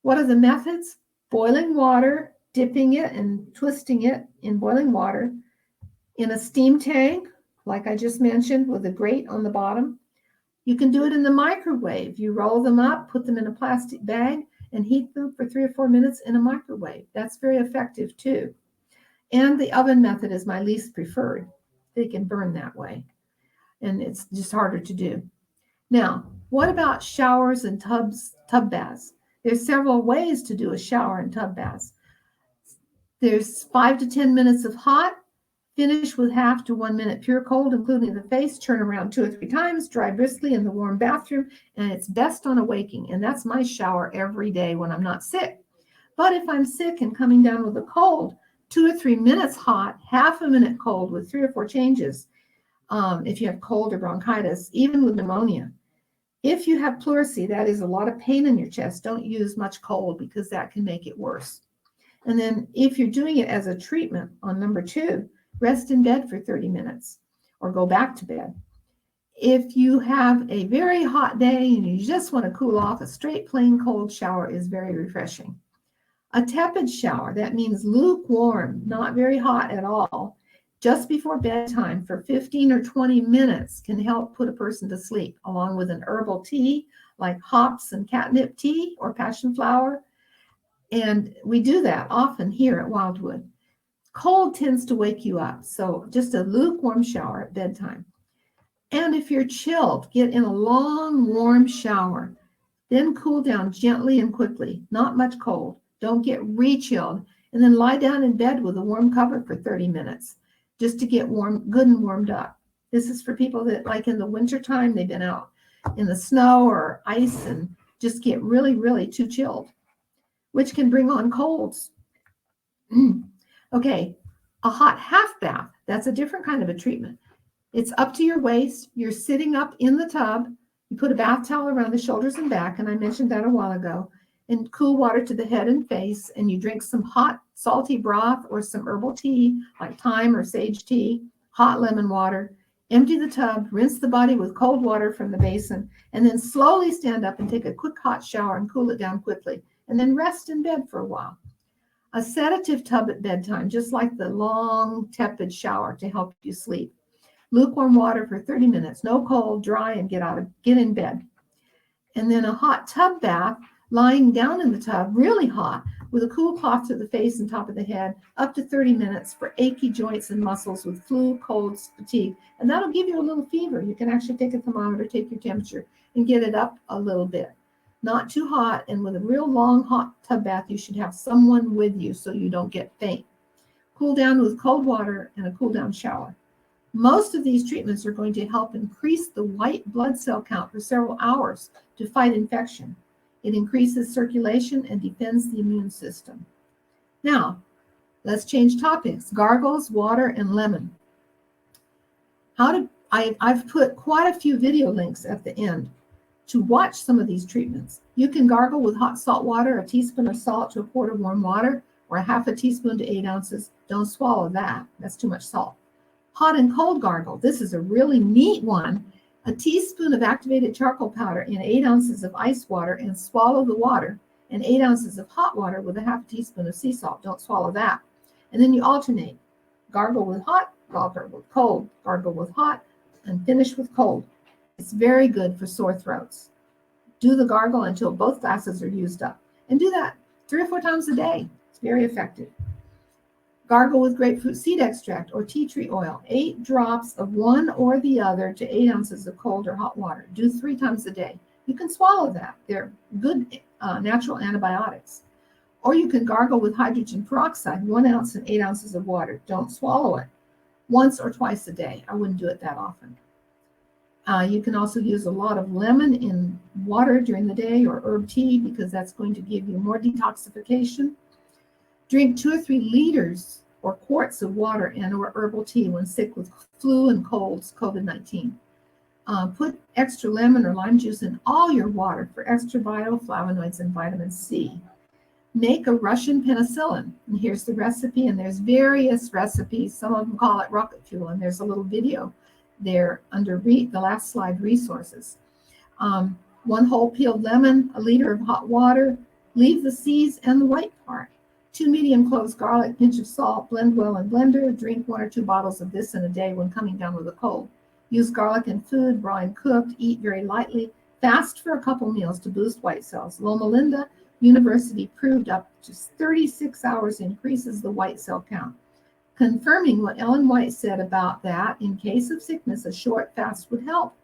What are the methods? Boiling water, dipping it and twisting it in boiling water in a steam tank, like I just mentioned, with a grate on the bottom. You can do it in the microwave. You roll them up, put them in a plastic bag, and heat them for 3 or 4 minutes in a microwave. That's very effective too. And the oven method is my least preferred. They can burn that way, and it's just harder to do. Now, what about showers and tub baths? There's several ways to do a shower and tub bath. There's 5 to 10 minutes of hot, Finish with half to 1 minute pure cold, including the face. Turn around 2 or 3 times. Dry briskly in the warm bathroom, and it's best on awaking. And that's my shower every day when I'm not sick. But if I'm sick and coming down with a cold, 2 or 3 minutes hot, half a minute cold with 3 or 4 changes. If you have cold or bronchitis, even with pneumonia. If you have pleurisy, that is a lot of pain in your chest, don't use much cold because that can make it worse. And then if you're doing it as a treatment on number 2, rest in bed for 30 minutes or go back to bed. If you have a very hot day and you just want to cool off, a straight plain cold shower is very refreshing. A tepid shower, that means lukewarm, not very hot at all, just before bedtime for 15 or 20 minutes can help put a person to sleep, along with an herbal tea like hops and catnip tea or passion flower. And we do that often here at Wildwood. Cold tends to wake you up, so just a lukewarm shower at bedtime. And if you're chilled, get in a long, warm shower. Then cool down gently and quickly, not much cold. Don't get re-chilled. And then lie down in bed with a warm cover for 30 minutes, just to get warm, good and warmed up. This is for people that, like in the wintertime, they've been out in the snow or ice and just get really, really too chilled, which can bring on colds. Okay, a hot half bath, that's a different kind of a treatment. It's up to your waist. You're sitting up in the tub. You put a bath towel around the shoulders and back, and I mentioned that a while ago, and cool water to the head and face, and you drink some hot, salty broth or some herbal tea like thyme or sage tea, hot lemon water. Empty the tub, rinse the body with cold water from the basin, and then slowly stand up and take a quick hot shower and cool it down quickly, and then rest in bed for a while. A sedative tub at bedtime, just like the long, tepid shower to help you sleep. Lukewarm water for 30 minutes, no cold, dry, and get in bed. And then a hot tub bath, lying down in the tub, really hot, with a cool cloth to the face and top of the head, up to 30 minutes for achy joints and muscles with flu, colds, fatigue. And that'll give you a little fever. You can actually take a thermometer, take your temperature, and get it up a little bit. Not too hot, and with a real long hot tub bath, you should have someone with you so you don't get faint. Cool down with cold water and a cool down shower. Most of these treatments are going to help increase the white blood cell count for several hours to fight infection. It increases circulation and defends the immune system. Now, let's change topics. Gargles, water, and lemon. I've put quite a few video links at the end to watch some of these treatments. You can gargle with hot salt water, a teaspoon of salt to a quart of warm water, or a half a teaspoon to 8 ounces. Don't swallow that. That's too much salt. Hot and cold gargle. This is a really neat one. A teaspoon of activated charcoal powder in 8 ounces of ice water and swallow the water, and 8 ounces of hot water with a half teaspoon of sea salt. Don't swallow that. And then you alternate. Gargle with hot, gargle with cold, gargle with hot, and finish with cold. It's very good for sore throats. Do the gargle until both glasses are used up. And do that 3 or 4 times a day. It's very effective. Gargle with grapefruit seed extract or tea tree oil. 8 drops of one or the other to 8 ounces of cold or hot water. Do 3 times a day. You can swallow that. They're good natural antibiotics. Or you can gargle with hydrogen peroxide, 1 ounce and 8 ounces of water. Don't swallow it. Once or twice a day. I wouldn't do it that often. You can also use a lot of lemon in water during the day or herb tea because that's going to give you more detoxification. Drink 2 or 3 liters or quarts of water and or herbal tea when sick with flu and colds, COVID-19. Put extra lemon or lime juice in all your water for extra bioflavonoids and vitamin C. Make a Russian penicillin. And here's the recipe, and there's various recipes. Some of them call it rocket fuel, and there's a little video there under the last slide, resources. 1 whole peeled lemon, a liter of hot water, leave the seeds and the white part. 2 medium cloves garlic, pinch of salt, blend well in blender. Drink 1 or 2 bottles of this in a day when coming down with a cold. Use garlic in food, raw and cooked, eat very lightly. Fast for a couple meals to boost white cells. Loma Linda University proved up to 36 hours increases the white cell count. Confirming what Ellen White said about that, in case of sickness, a short fast would help.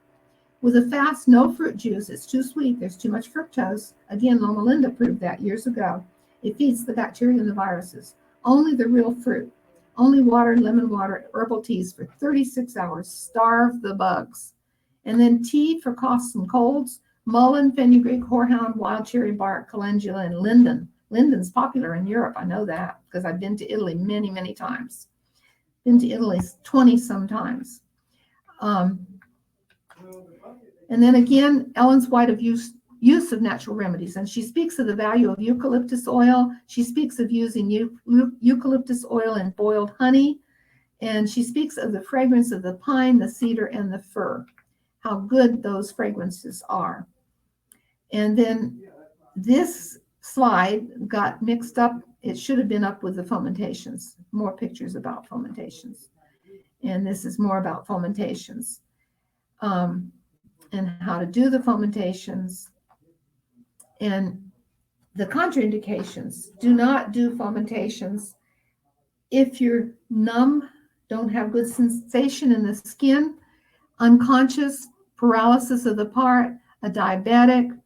With a fast, no fruit juice, it's too sweet, there's too much fructose. Again, Loma Linda proved that years ago. It feeds the bacteria and the viruses. Only the real fruit. Only water, lemon water, herbal teas for 36 hours. Starve the bugs. And then tea for coughs and colds. Mullein, fenugreek, horehound, wild cherry bark, calendula, and linden. Linden's popular in Europe. I know that because I've been to Italy many, many times. Been to Italy 20 sometimes. And then again, Ellen's White of use of natural remedies. And she speaks of the value of eucalyptus oil. She speaks of using eucalyptus oil in boiled honey. And she speaks of the fragrance of the pine, the cedar, and the fir, how good those fragrances are. And then this slide got mixed up. It should have been up with the fomentations, more pictures about fomentations. And this is more about fomentations and how to do the fomentations. And the contraindications: do not do fomentations if you're numb, don't have good sensation in the skin, unconscious, paralysis of the part, a diabetic,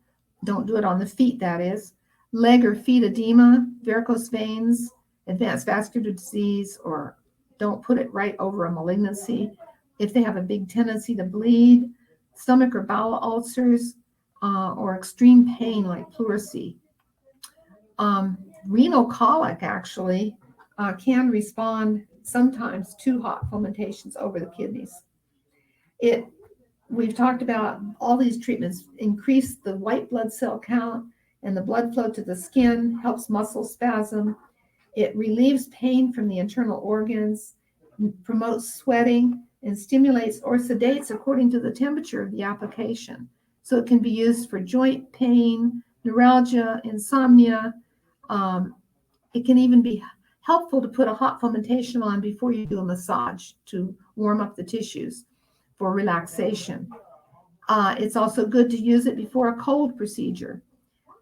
don't do it on the feet, that is, leg or feet edema, varicose veins, advanced vascular disease, or don't put it right over a malignancy. If they have a big tendency to bleed, stomach or bowel ulcers, or extreme pain like pleurisy. Renal colic actually can respond sometimes to hot fomentations over the kidneys. We've talked about all these treatments increase the white blood cell count and the blood flow to the skin, helps muscle spasm. It relieves pain from the internal organs, promotes sweating, and stimulates or sedates according to the temperature of the application. So it can be used for joint pain, neuralgia, insomnia. It can even be helpful to put a hot fomentation on before you do a massage to warm up the tissues for relaxation. It's also good to use it before a cold procedure.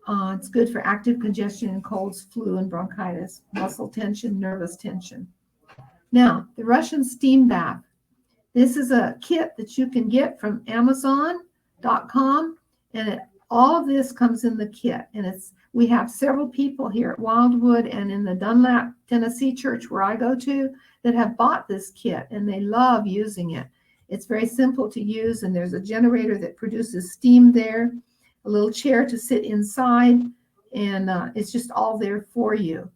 It's good for active congestion and colds, flu, and bronchitis, muscle tension, nervous tension. Now, the Russian steam bath. This is a kit that you can get from Amazon.com, and all of this comes in the kit. And we have several people here at Wildwood and in the Dunlap, Tennessee church where I go to that have bought this kit, and they love using it. It's very simple to use, and there's a generator that produces steam there, a little chair to sit inside, and it's just all there for you.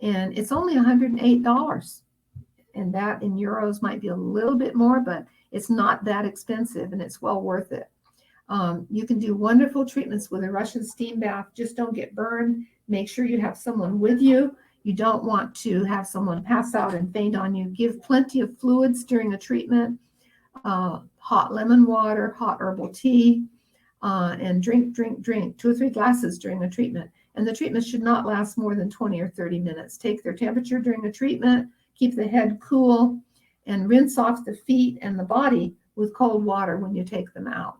And it's only $108. And that in euros might be a little bit more, but it's not that expensive, and it's well worth it. You can do wonderful treatments with a Russian steam bath. Just don't get burned. Make sure you have someone with you. You don't want to have someone pass out and faint on you. Give plenty of fluids during a treatment, hot lemon water, hot herbal tea, and drink 2 or 3 glasses during a treatment. And the treatment should not last more than 20 or 30 minutes. Take their temperature during a treatment. Keep the head cool, and rinse off the feet and the body with cold water when you take them out.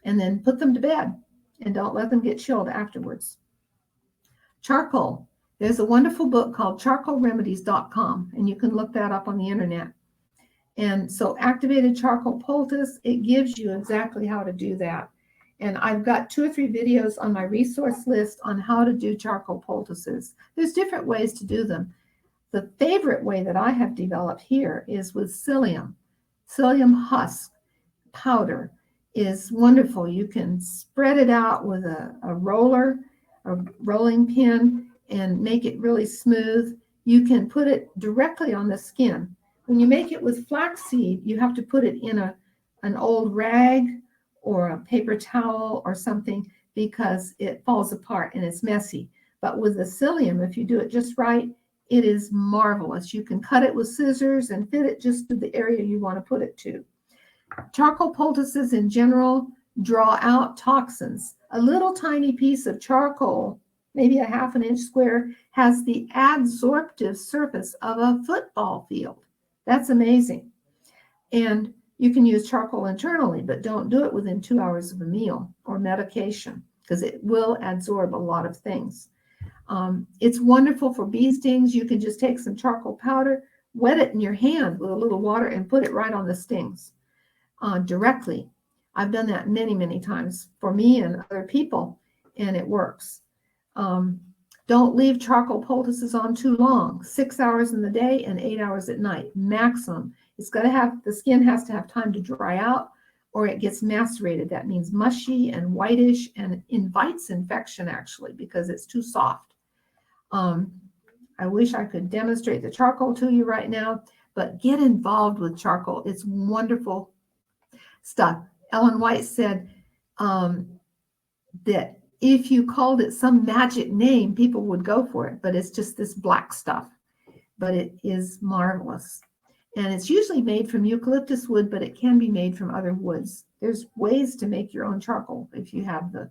And then put them to bed, and don't let them get chilled afterwards. Charcoal. There's a wonderful book called charcoalremedies.com, and you can look that up on the internet. And so activated charcoal poultice, it gives you exactly how to do that. And I've got 2 or 3 videos on my resource list on how to do charcoal poultices. There's different ways to do them. The favorite way that I have developed here is with psyllium. Psyllium husk powder is wonderful. You can spread it out with a roller, a rolling pin, and make it really smooth. You can put it directly on the skin. When you make it with flaxseed, you have to put it in an old rag or a paper towel or something because it falls apart and it's messy. But with the psyllium, if you do it just right, it is marvelous. You can cut it with scissors and fit it just to the area you want to put it to. Charcoal poultices in general draw out toxins. A little tiny piece of charcoal, maybe a ½ inch square, has the adsorptive surface of a football field. That's amazing. And you can use charcoal internally, but don't do it within 2 hours of a meal or medication because it will adsorb a lot of things. It's wonderful for bee stings. You can just take some charcoal powder, wet it in your hand with a little water, and put it right on the stings directly. I've done that many, many times for me and other people, and it works. Don't leave charcoal poultices on too long, 6 hours in the day and 8 hours at night, maximum. The skin has to have time to dry out or it gets macerated. That means mushy and whitish and invites infection actually because it's too soft. I wish I could demonstrate the charcoal to you right now, but get involved with charcoal. It's wonderful stuff. Ellen White said that if you called it some magic name, people would go for it, but it's just this black stuff. But it is marvelous. And it's usually made from eucalyptus wood, but it can be made from other woods. There's ways to make your own charcoal if you have the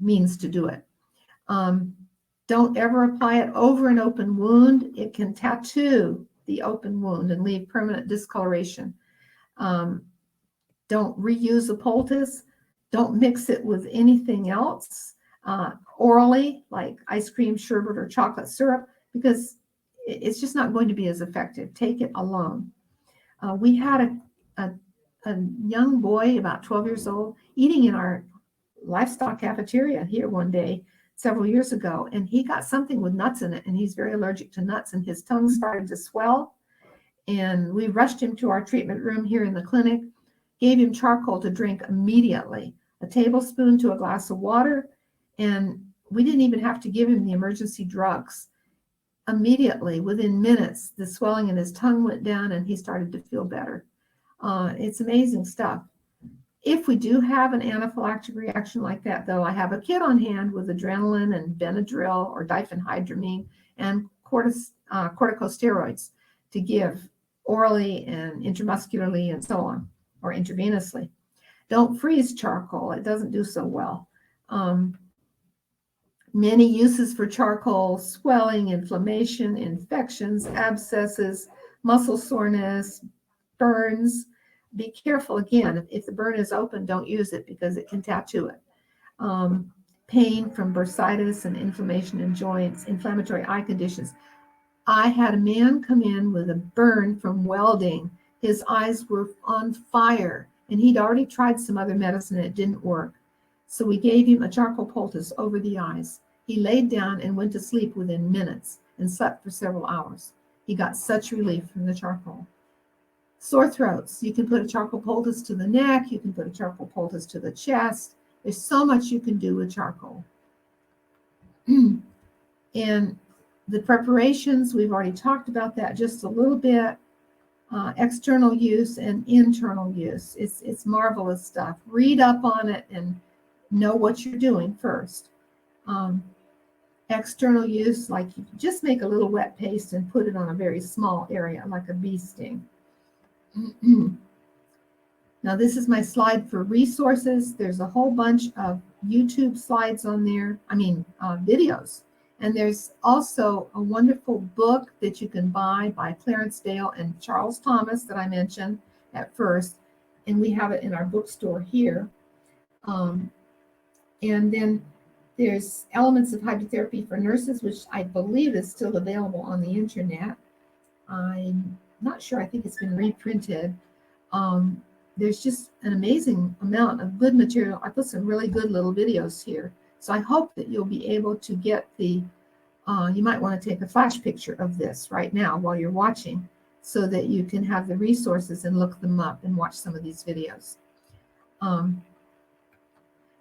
means to do it. Don't ever apply it over an open wound. It can tattoo the open wound and leave permanent discoloration. Don't reuse a poultice. Don't mix it with anything else orally, like ice cream, sherbet, or chocolate syrup, because it's just not going to be as effective. Take it alone. We had a young boy, about 12 years old, eating in our livestock cafeteria here one day several years ago, and he got something with nuts in it, and he's very allergic to nuts, and his tongue started to swell. And we rushed him to our treatment room here in the clinic, gave him charcoal to drink immediately, a tablespoon to a glass of water, and we didn't even have to give him the emergency drugs. Immediately, within minutes, the swelling in his tongue went down and he started to feel better. It's amazing stuff. If we do have an anaphylactic reaction like that, though, I have a kit on hand with adrenaline and Benadryl or diphenhydramine and corticosteroids to give orally and intramuscularly and so on, or intravenously. Don't freeze charcoal. It doesn't do so well. Many uses for charcoal: swelling, inflammation, infections, abscesses, muscle soreness, burns. Be careful again. If the burn is open, don't use it because it can tattoo it. Pain from bursitis and inflammation in joints, inflammatory eye conditions. I had a man come in with a burn from welding. His eyes were on fire, and he'd already tried some other medicine and it didn't work. So we gave him a charcoal poultice over the eyes. He laid down and went to sleep within minutes and slept for several hours. He got such relief from the charcoal. Sore throats. You can put a charcoal poultice to the neck. You can put a charcoal poultice to the chest. There's so much you can do with charcoal. And the preparations, we've already talked about that just a little bit. External use and internal use. It's marvelous stuff. Read up on it and know what you're doing first. External use, like you just make a little wet paste and put it on a very small area, like a bee sting. Now, this is my slide for resources. There's a whole bunch of YouTube slides on there, videos. And there's also a wonderful book that you can buy by Clarence Dale and Charles Thomas that I mentioned at first. And we have it in our bookstore here. And then there's Elements of Hydrotherapy for Nurses, which I believe is still available on the internet. I'm not sure. I think it's been reprinted. There's just an amazing amount of good material. I put some really good little videos here. So I hope that you'll be able to get you might want to take a flash picture of this right now while you're watching so that you can have the resources and look them up and watch some of these videos.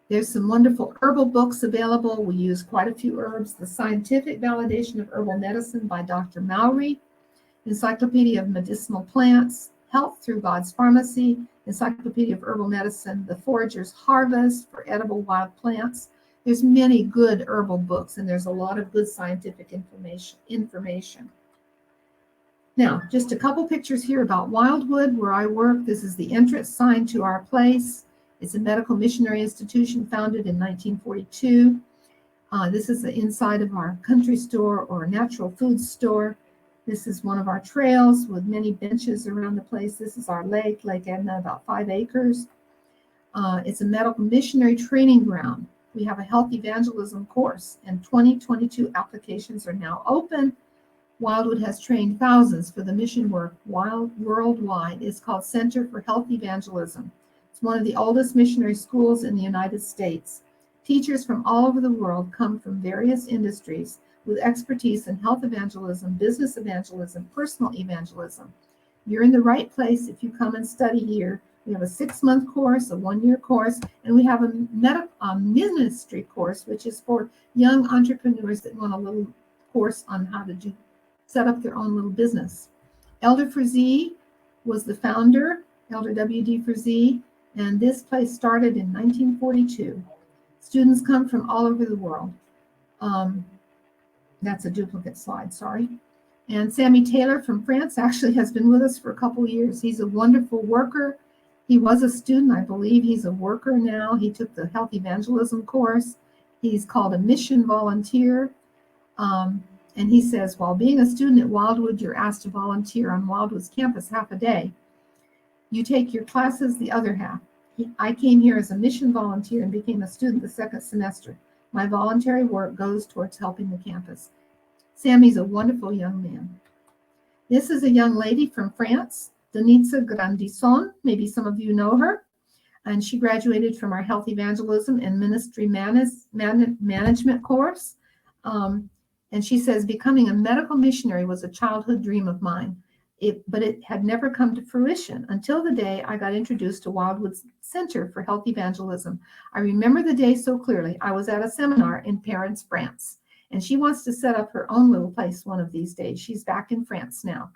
There's some wonderful herbal books available. We use quite a few herbs. The Scientific Validation of Herbal Medicine by Dr. Mowry, Encyclopedia of Medicinal Plants, Health Through God's Pharmacy, Encyclopedia of Herbal Medicine, The Forager's Harvest for Edible Wild Plants. There's many good herbal books, and there's a lot of good scientific information. Now, just a couple pictures here about Wildwood, where I work. This is the entrance sign to our place. It's a medical missionary institution founded in 1942. This is the inside of our country store or natural food store. This is one of our trails with many benches around the place. This is our lake, Lake Edna, about 5 acres. It's a medical missionary training ground. We have a health evangelism course, and 2022 applications are now open. Wildwood has trained thousands for the mission work worldwide. It's called Center for Health Evangelism. It's one of the oldest missionary schools in the United States. Teachers from all over the world come from various industries with expertise in health evangelism, business evangelism, personal evangelism. You're in the right place if you come and study here. We have a 6-month course, a 1-year course, and we have a ministry course, which is for young entrepreneurs that want a little course on how to set up their own little business. Elder Frazee was the founder, Elder W.D. Frazee, and this place started in 1942. Students come from all over the world. That's a duplicate slide, sorry. And Sammy Taylor from France actually has been with us for a couple of years. He's a wonderful worker. He was a student, I believe. He's a worker now. He took the health evangelism course. He's called a mission volunteer. And he says, while being a student at Wildwood, you're asked to volunteer on Wildwood's campus half a day. You take your classes the other half. I came here as a mission volunteer and became a student the 2nd semester. My voluntary work goes towards helping the campus. Sammy's a wonderful young man. This is a young lady from France, Denitza Grandison. Maybe some of you know her. And she graduated from our health evangelism and ministry management course. And she says, becoming a medical missionary was a childhood dream of mine. But it had never come to fruition until the day I got introduced to Wildwood's Center for Health Evangelism. I remember the day so clearly. I was at a seminar in Paris, France, and she wants to set up her own little place one of these days. She's back in France now.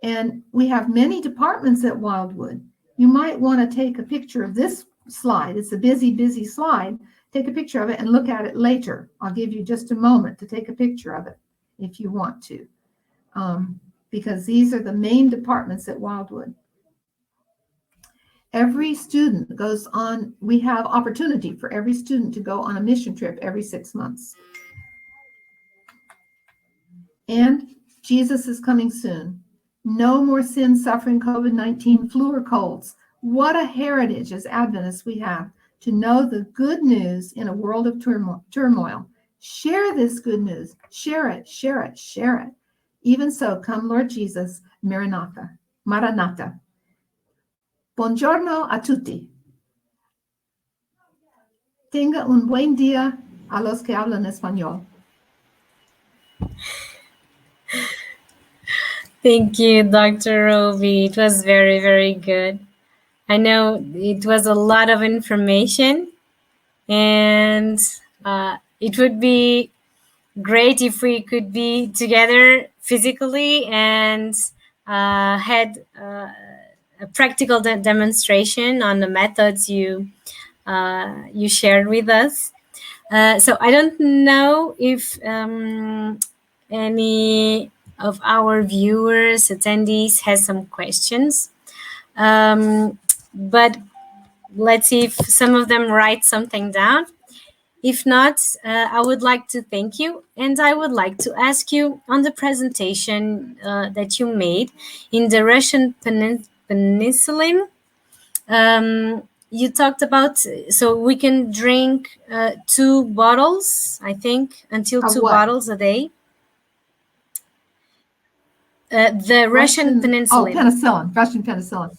And we have many departments at Wildwood. You might want to take a picture of this slide. It's a busy, busy slide. Take a picture of it and look at it later. I'll give you just a moment to take a picture of it if you want to. Because these are the main departments at Wildwood. Every student goes on, we have opportunity for every student to go on a mission trip every 6 months. And Jesus is coming soon. No more sin, suffering, COVID-19, flu, or colds. What a heritage as Adventists we have to know the good news in a world of turmoil. Share this good news. Share it, share it, share it. Even so, come Lord Jesus, Maranatha. Maranatha. Buongiorno a tutti. Tenga un buen día a los que hablan español. Thank you, Dr. Roby. It was very, very good. I know it was a lot of information, and it would be great if we could be together physically and had a practical demonstration on the methods you shared with us. So I don't know if any of our viewers, attendees, has some questions. But let's see if some of them write something down. If not, I would like to thank you, and I would like to ask you on the presentation that you made in the Russian Peninsula. You talked about, so we can drink 2 bottles, I think, until 2 bottles a day. The Russian Peninsula. Oh, penicillin, Russian penicillin.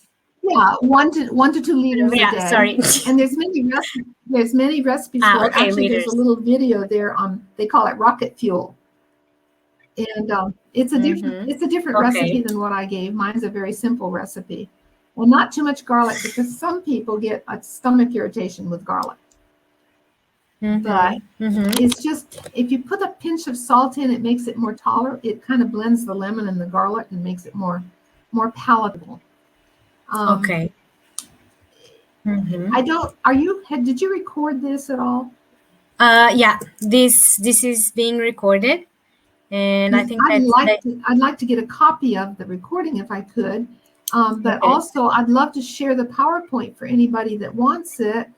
Yeah, 1 to 2 liters a day. Sorry. And there's many recipes for it. Actually, liters. There's a little video there on, they call it rocket fuel. And it's a different recipe than what I gave. Mine's a very simple recipe. Well, not too much garlic, because some people get a stomach irritation with garlic. But it's just, if you put a pinch of salt in, it makes it more tolerable. It kind of blends the lemon and the garlic and makes it more palatable. Okay. Did you record this at all? Yeah, this is being recorded, and I think I'd like to get a copy of the recording if I could. But also I'd love to share the PowerPoint for anybody that wants it.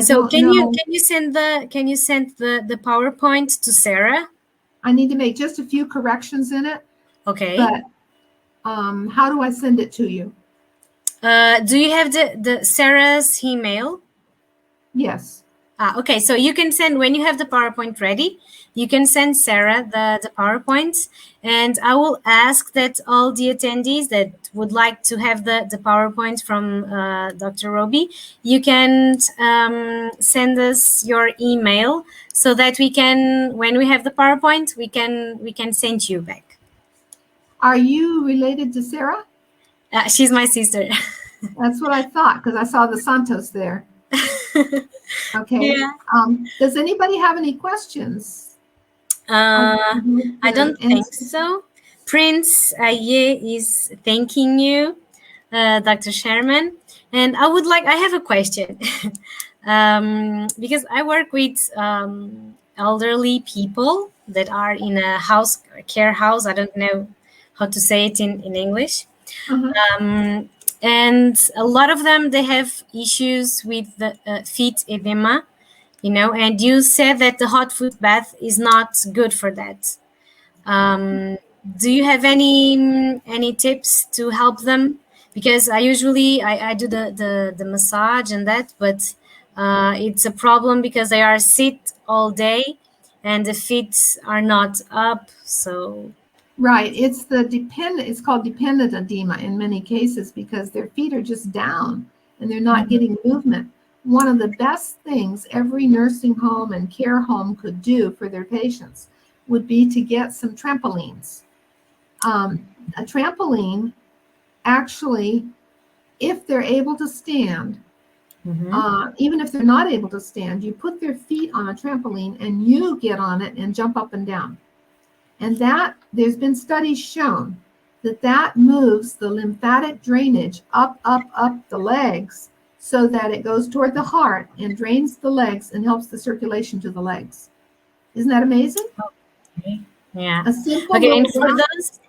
So can you send the PowerPoint to Sarah? I need to make just a few corrections in it. Okay. But how do I send it to you? Do you have the Sarah's email? Yes. Okay, so you can send, when you have the PowerPoint ready, you can send Sarah the PowerPoints, and I will ask that all the attendees that would like to have the PowerPoint from Dr. Roby, you can send us your email so that we can, when we have the PowerPoint, we can send you back. Are you related to Sarah? She's my sister. That's what I thought, because I saw the Santos there. Okay. Yeah. Does anybody have any questions? I don't think so. Prince Aye is thanking you, Dr. Sherman. And I have a question. Because I work with elderly people that are in a care house. I don't know how to say it in English. Um, and a lot of them, they have issues with the feet edema, and you said that the hot foot bath is not good for that. Do you have any tips to help them? Because I do the massage and that, but it's a problem because they are sit all day and the feet are not up. So Right. It's called dependent edema in many cases because their feet are just down and they're not getting movement. One of the best things every nursing home and care home could do for their patients would be to get some trampolines. A trampoline, actually, if they're able to stand, even if they're not able to stand, you put their feet on a trampoline and you get on it and jump up and down. And that there's been studies shown that moves the lymphatic drainage up the legs so that it goes toward the heart and drains the legs and helps the circulation to the legs. Isn't that amazing? okay. Yeah. A simple Okay, and little for those,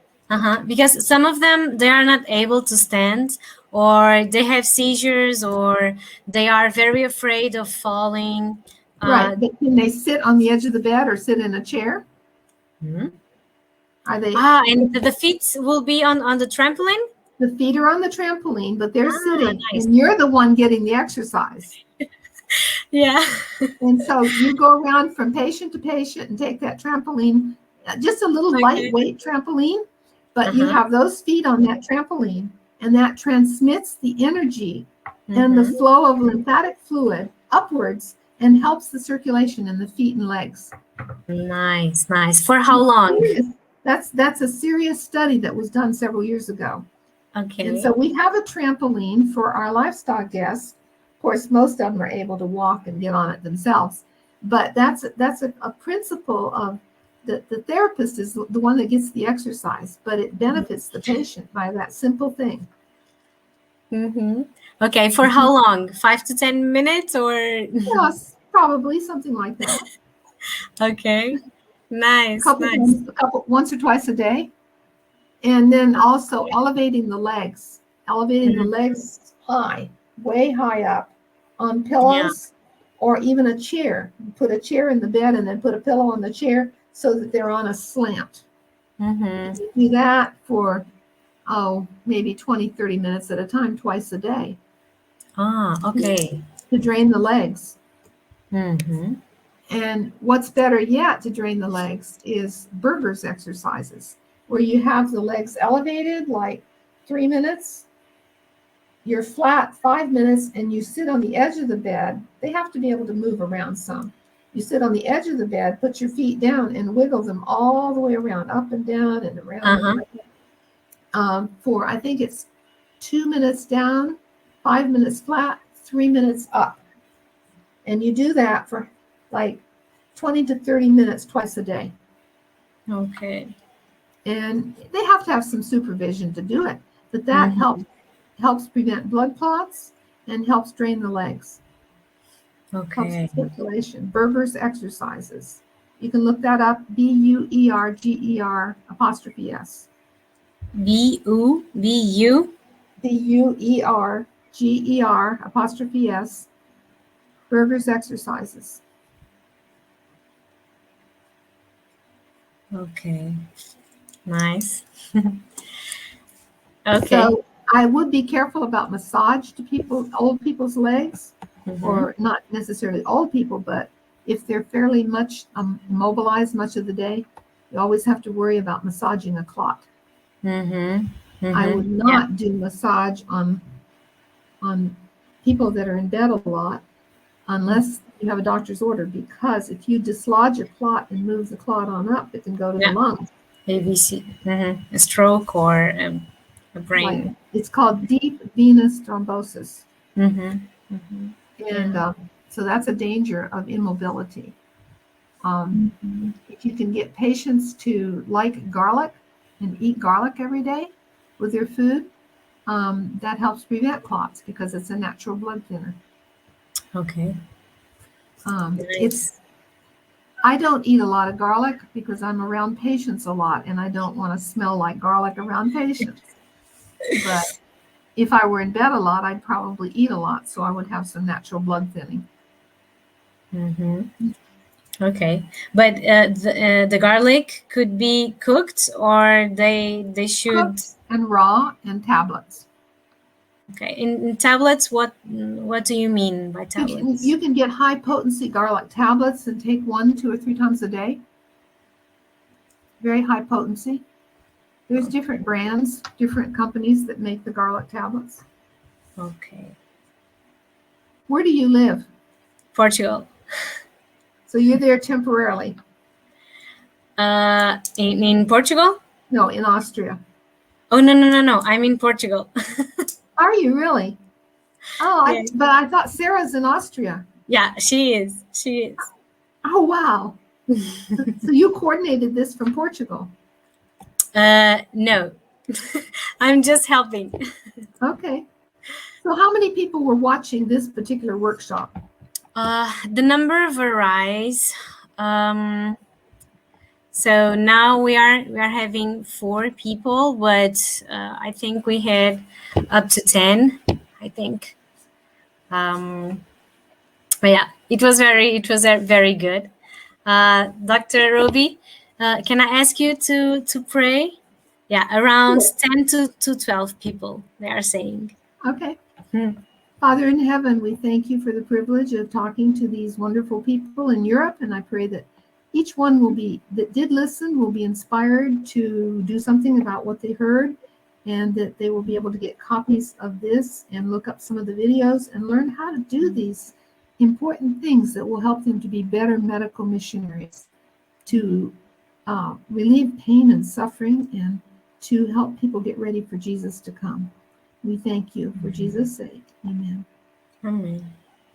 because some of them, they are not able to stand, or they have seizures, or they are very afraid of falling. right. But can they sit on the edge of the bed or sit in a chair? Mhm. Are they? And the feet will be on the trampoline? The feet are on the trampoline, but they're sitting, Nice. and you're the one getting the exercise. Yeah. And so you go around from patient to patient and take that trampoline, just a little Okay. lightweight trampoline, but you have those feet on that trampoline, and that transmits the energy and the flow of lymphatic fluid upwards and helps the circulation in the feet and legs. Nice. For how long? That's a serious study that was done several years ago. Okay. And so we have a trampoline for our livestock guests. Of course, most of them are able to walk and get on it themselves. But that's a principle of the therapist is the one that gets the exercise, but it benefits the patient by that simple thing. Okay, for how long? 5 to 10 minutes or? Yes, probably something like that. Okay, nice. Once or twice a day. And then also elevating the legs high, way high up on pillows or even a chair. You put a chair in the bed and then put a pillow on the chair so that they're on a slant. You do that for, maybe 20, 30 minutes at a time, twice a day. Okay. To drain the legs. Mm-hmm. And what's better yet to drain the legs is Berger's exercises, where you have the legs elevated like 3 minutes, you're flat 5 minutes, and you sit on the edge of the bed. They have to be able to move around some. You sit on the edge of the bed, put your feet down, and wiggle them all the way around, up and down and around. For I think it's 2 minutes down, 5 minutes flat, 3 minutes up. And you do that for like 20 to 30 minutes twice a day. Okay. And they have to have some supervision to do it, but that helps prevent blood clots and helps drain the legs. Okay. Helps circulation. Berger's exercises. You can look that up. BUERGER '. BU. BUERGER '. Berger's exercises. Okay. Nice. Okay. So I would be careful about massage to old people's legs, or not necessarily old people, but if they're fairly much immobilized much of the day, you always have to worry about massaging a clot. I would not do massage on people that are in bed a lot unless you have a doctor's order, because if you dislodge a clot and move the clot on up, it can go to the lungs. ABC, a stroke or a brain. Like, it's called deep venous thrombosis. And so that's a danger of immobility. If you can get patients to like garlic and eat garlic every day with their food, that helps prevent clots because it's a natural blood thinner. Okay. I don't eat a lot of garlic because I'm around patients a lot and I don't want to smell like garlic around patients. But if I were in bed a lot, I'd probably eat a lot, so I would have some natural blood thinning. Okay, but the garlic could be cooked, or they should cooked and raw and tablets. Okay, in tablets, what do you mean by tablets? You can get high potency garlic tablets and take 1, 2, or 3 times a day. Very high potency. There's different brands, different companies that make the garlic tablets. Okay. Where do you live? Portugal. So you're there temporarily? In Portugal? No, in Austria. Oh, no. I'm in Portugal. Are you really? Oh, Yes. But I thought Sarah's in Austria. Yeah, she is. Oh, wow. So you coordinated this from Portugal? No. I'm just helping. Okay. So how many people were watching this particular workshop? The number varies. So now we are having 4 people, but I think we had up to 10. I think. But yeah, it was very good. Dr. Roby, can I ask you to pray? Yeah, around 10 to 12 people, they are saying. Okay. Father in heaven, we thank you for the privilege of talking to these wonderful people in Europe, and I pray that each one that did listen will be inspired to do something about what they heard, and that they will be able to get copies of this and look up some of the videos and learn how to do these important things that will help them to be better medical missionaries, to relieve pain and suffering, and to help people get ready for Jesus to come. We thank you for Jesus' sake. Amen. Amen.